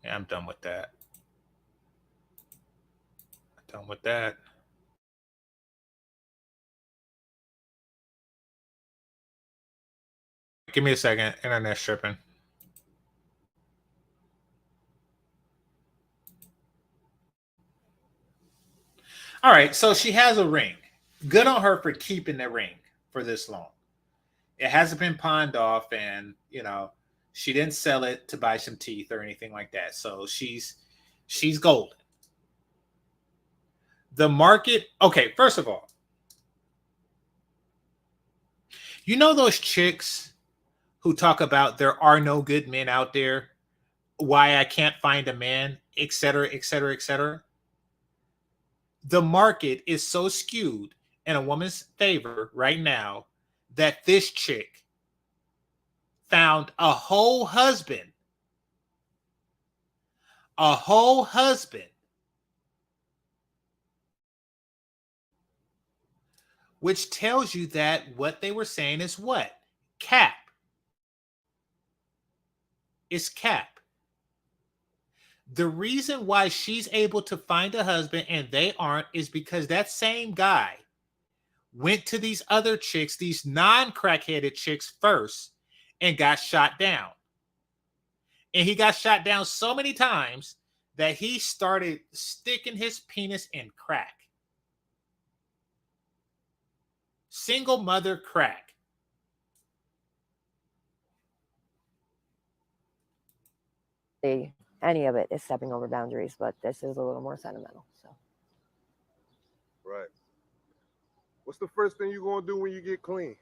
Yeah, I'm done with that. Done with that. Give me a second. Internet's tripping. All right, so she has a ring. Good on her for keeping the ring for this long. It hasn't been pawned off, and she didn't sell it to buy some teeth or anything like that. So she's golden. The market, okay, first of all, those chicks who talk about there are no good men out there, why I can't find a man, etc., etc., etc. The market is so skewed in a woman's favor right now that this chick found a whole husband, which tells you that what they were saying is what? Cap. It's cap. The reason why she's able to find a husband and they aren't is because that same guy went to these other chicks, these non-crackheaded chicks first, and got shot down. And he got shot down so many times that he started sticking his penis in crack. Single mother crack. Any of it is stepping over boundaries, but this is a little more sentimental. So, right. What's the first thing you're gonna do when you get clean?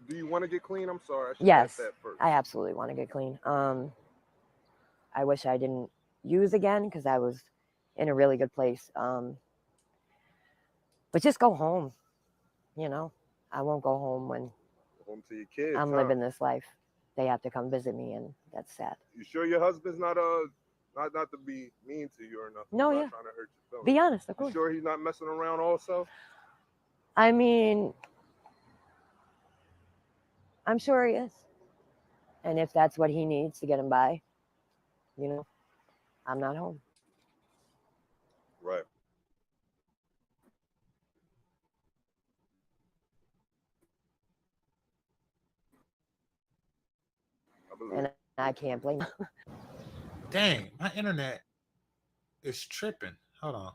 Do you want to get clean? I'm sorry. I should ask that first. I absolutely want to get clean. I wish I didn't use again because I was in a really good place. But just go home. I won't go home when home to your kids. I'm living this life. They have to come visit me, and that's sad. You sure your husband's not to be mean to you or nothing? No, not yeah. Trying to hurt your feelings. Be honest, of course. You sure he's not messing around also? I mean, I'm sure he is. And if that's what he needs to get him by, I'm not home. Right. And I can't blame him. Dang, my internet is tripping. Hold on.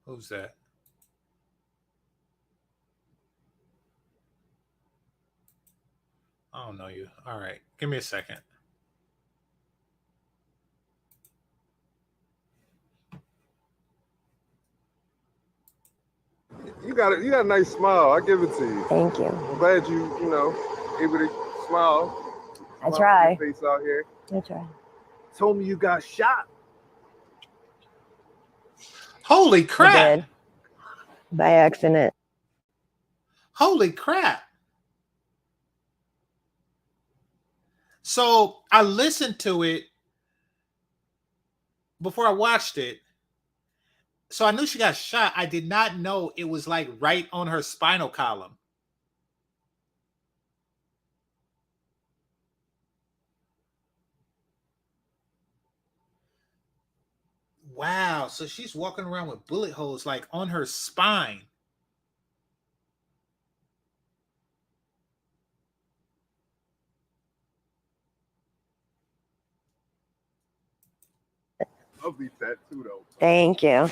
Who's that? I don't know you. All right. Give me a second. You got a nice smile. I give it to you. Thank you. I'm glad you able to smile. I try. Face out here. I try. Told me you got shot. Holy crap! I did. By accident. Holy crap! So I listened to it before I watched it. So I knew she got shot. I did not know it was like right on her spinal column. Wow. So she's walking around with bullet holes like on her spine. Lovely tattoo though. Thank you.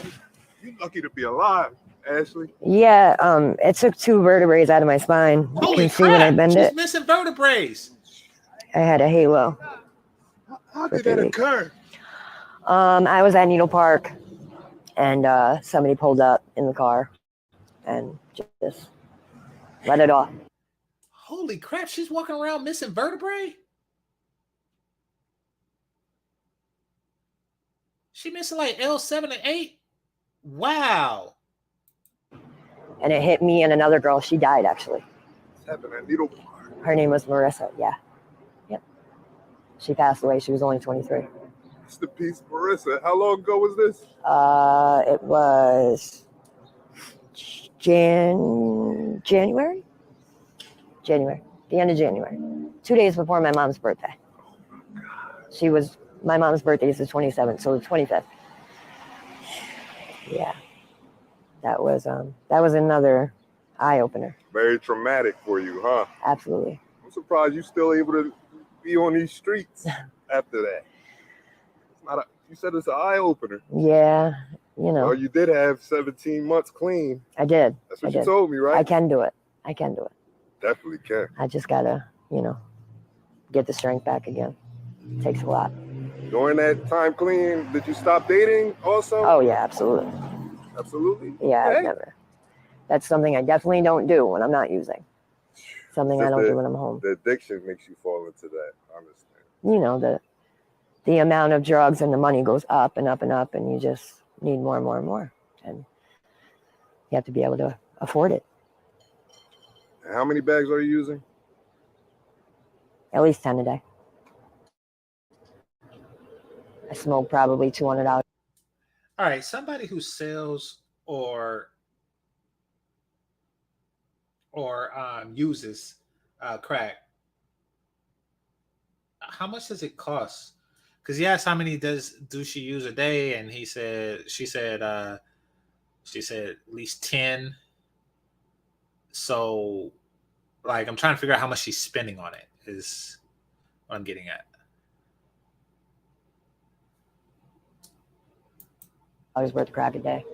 You're lucky to be alive, Ashley. Yeah, it took 2 vertebrae out of my spine. You Holy can see when I bend She's it. missing vertebrae. I had a halo. How did that occur? I was at Needle Park, and somebody pulled up in the car and just let it off. Holy crap, she's walking around missing vertebrae? She missing like L7 and 8? Wow. And it hit me and another girl. She died, actually. What's happened at Needle Park? Her name was Marissa. Yeah. Yep. She passed away. She was only 23. Rest in peace, Marissa. How long ago was this? It was January. The end of January. 2 days before my mom's birthday. My mom's birthday is the 27th, so the 25th. Yeah. that was another eye opener. Very traumatic for you, huh? Absolutely. I'm surprised you're still able to be on these streets after that. It's not you said it's an eye opener. Yeah, you know. Well, you did have 17 months clean. I did. That's what you told me, right? I can do it. Definitely can. I just gotta, get the strength back again. It takes a lot. During that time clean, did you stop dating also? Oh yeah, absolutely. Absolutely? Yeah, Okay. I've never. That's something I definitely don't do when I'm not using. Something I don't do when I'm home. The addiction makes you fall into that. I understand. The amount of drugs and the money goes up and up and up, and you just need more and more and more. And you have to be able to afford it. How many bags are you using? At least 10 a day. I smoke probably $200. All right, somebody who sells or uses crack, how much does it cost? Because he asked how many does she use a day, and she said at least 10. So, like, I'm trying to figure out how much she's spending on it. Is what I'm getting at. $100 worth of crack a day.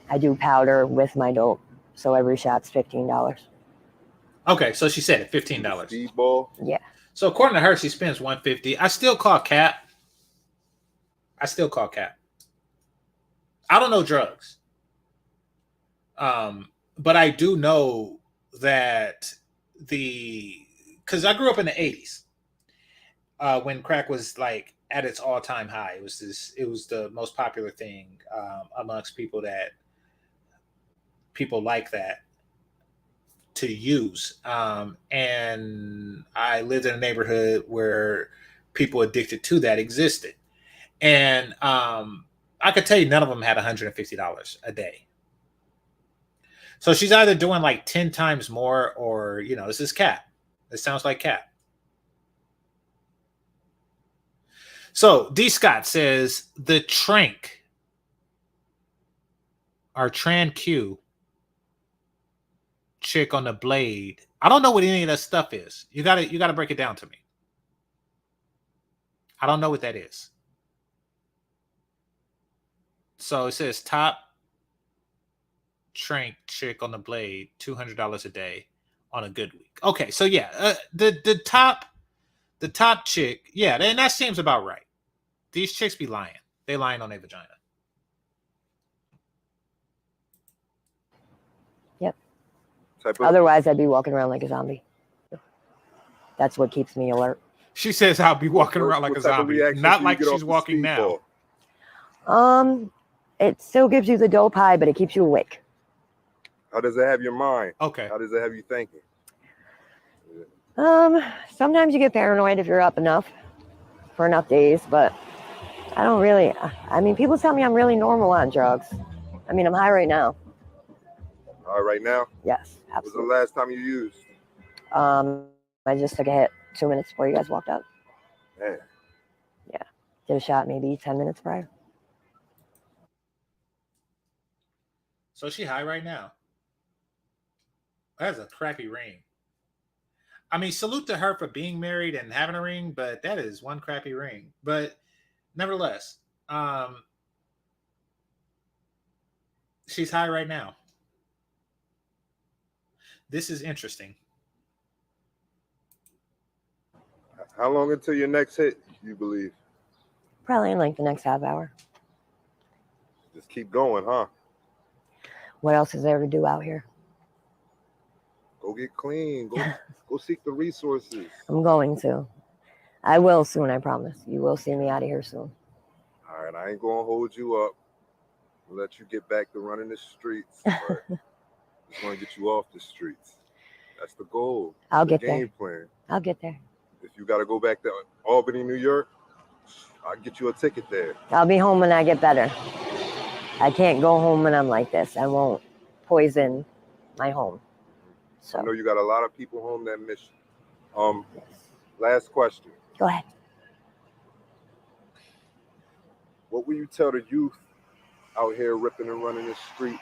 I do powder with my dope, so every shot's $15. Okay, so she said it, $15. Speedball. Yeah. So according to her, she spends $150. I still call cap. I don't know drugs. But I do know that because I grew up in the 80s when crack was like at its all-time high. It was the most popular thing amongst people like that to use. And I lived in a neighborhood where people addicted to that existed. And I could tell you none of them had $150 a day. So she's either doing like 10 times more or, this is cap. This sounds like cap. So D. Scott says the Trank or Tran Q chick on the blade. I don't know what any of that stuff is. You gotta break it down to me. I don't know what that is. So it says top Trank chick on the blade, $200 a day on a good week. Okay, so yeah, the top chick, yeah, and that seems about right. These chicks be lying. They lying on their vagina. Yep. Otherwise, I'd be walking around like a zombie. That's what keeps me alert. She says I'll be walking around like a zombie. Not like she's walking now. It still gives you the dope high, but it keeps you awake. How does it have your mind? Okay. How does it have you thinking? Sometimes you get paranoid if you're up for enough days, but I don't really. I mean, people tell me I'm really normal on drugs. I mean, I'm high right now. High right now? Yes, absolutely. When was the last time you used? I just took a hit 2 minutes before you guys walked up. Man. Yeah, did a shot maybe 10 minutes prior. So she high right now. That's a crappy ring. I mean, salute to her for being married and having a ring, but that is one crappy ring. But nevertheless, she's high right now. This is interesting. How long until your next hit, you believe? Probably in like the next half hour. Just keep going, huh? What else is there to do out here? Go get clean. Go seek the resources. I'm going to. I will soon, I promise. You will see me out of here soon. All right, I ain't going to hold you up. I'll let you get back to running the streets. But just want to get you off the streets. That's the goal. I'll get there. Game plan. I'll get there. If you got to go back to Albany, New York, I'll get you a ticket there. I'll be home when I get better. I can't go home when I'm like this. I won't poison my home. So. I know you got a lot of people home that miss you. Last question. Go ahead. What will you tell the youth out here ripping and running the streets.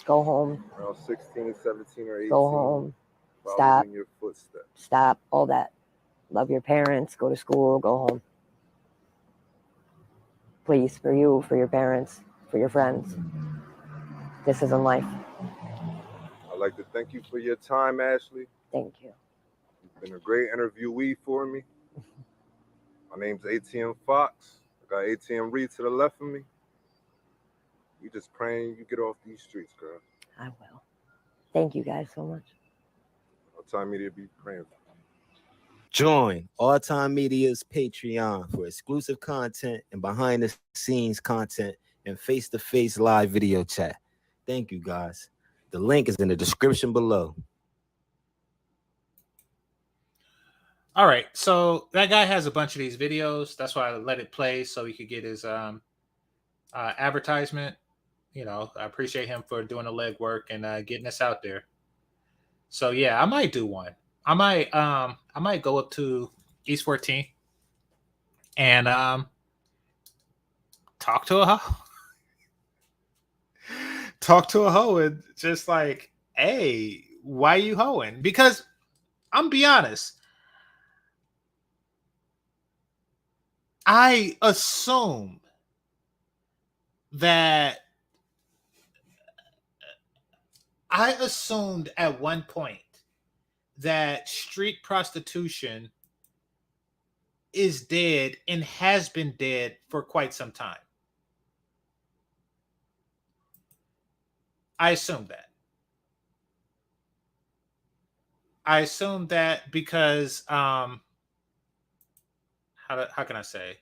Go home. Around 16, 17, or 18. Go home. Follow Stop. in your footsteps. Stop. All that. Love your parents. Go to school. Go home. Please, for you, for your parents, for your friends. This isn't life. I'd like to thank you for your time, Ashley. Thank you. You've been a great interviewee for me. My name's ATM Fox. I got ATM Reed to the left of me. We just praying you get off these streets, girl. I will. Thank you guys so much. All time media be praying for you. Join All Time Media's Patreon for exclusive content and behind the scenes content and face-to-face live video chat. Thank you, guys. The link is in the description below. All right, so that guy has a bunch of these videos. That's why I let it play so he could get his advertisement. You know, I appreciate him for doing the legwork and getting us out there. So yeah, I might do one. I might go up to East 14 and talk to a hoe. Talk to a hoe and just like, hey, why you hoeing? Because I'm be honest, I assumed at one point that street prostitution is dead and has been dead for quite some time. I assumed that because how can I say?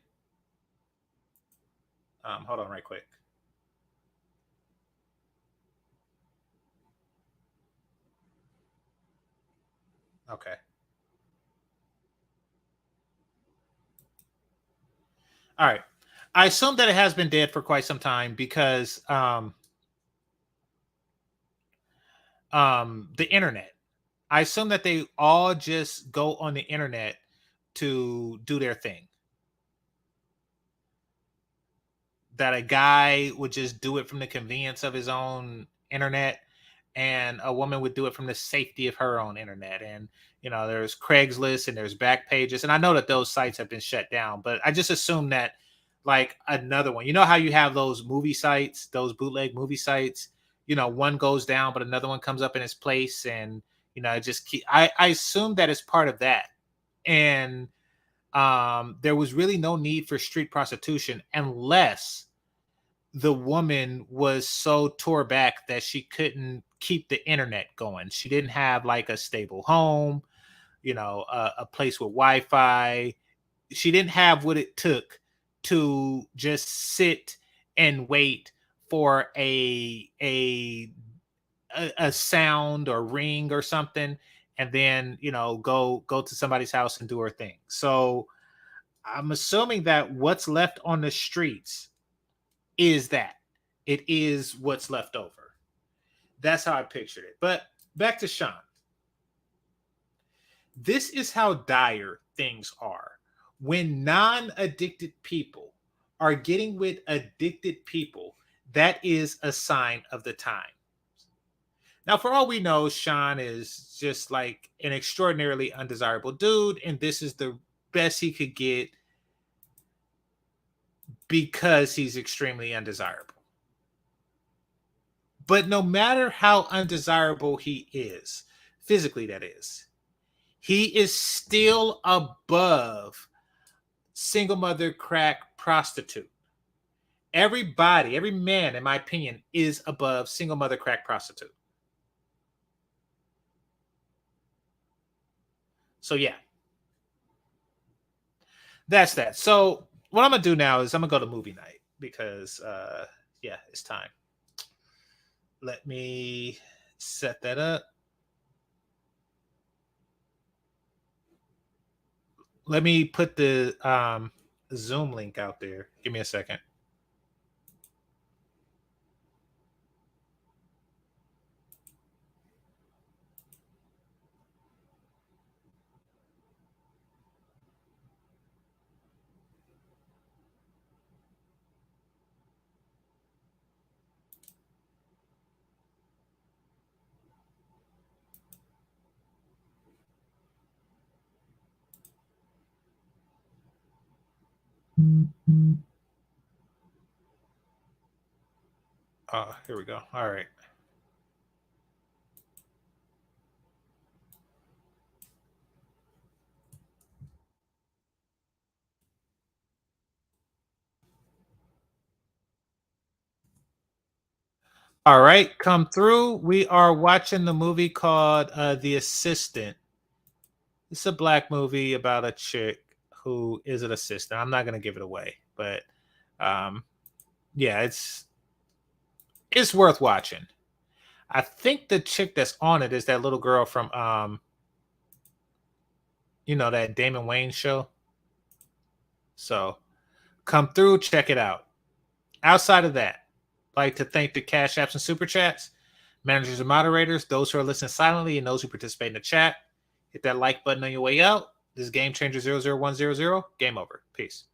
Hold on right quick. Okay. All right. I assume that it has been dead for quite some time because the internet. I assume that they all just go on the internet to do their thing. That a guy would just do it from the convenience of his own internet, and a woman would do it from the safety of her own internet. And, you know, there's Craigslist and there's Backpages. And I know that those sites have been shut down, but I just assume that like another one, you know how you have those movie sites, those bootleg movie sites, you know, one goes down, but another one comes up in its place. And, you know, I assume that it's part of that. And there was really no need for street prostitution unless the woman was so tore back that she couldn't keep the internet going. She didn't have like a stable home, you know, a place with Wi-Fi. She didn't have what it took to just sit and wait for a sound or ring or something, and then, you know, go to somebody's house and do her thing. So I'm assuming that what's left on the streets is that it is what's left over. That's how I pictured it. But back to Sean. This is how dire things are. When non-addicted people are getting with addicted people, that is a sign of the time. Now, for all we know, Sean is just like an extraordinarily undesirable dude, and this is the best he could get because he's extremely undesirable. But no matter how undesirable he is, physically that is, he is still above single mother crack prostitute. Everybody, every man, in my opinion, is above single mother crack prostitute. So yeah, that's that. So what I'm gonna do now is I'm gonna go to movie night because yeah, it's time. Let me set that up. Let me put the Zoom link out there. Give me a second. Oh, here we go. All right. All right, come through. We are watching the movie called The Assistant. It's a black movie about a chick who is an assistant. I'm not going to give it away, but yeah, it's worth watching. I think the chick that's on it is that little girl from that Damon Wayans show. So come through, check it out. Outside of that, I'd like to thank the Cash Apps and Super Chats, managers and moderators, those who are listening silently, and those who participate in the chat. Hit that like button on your way out. This is GameChanger 00100. Game over. Peace.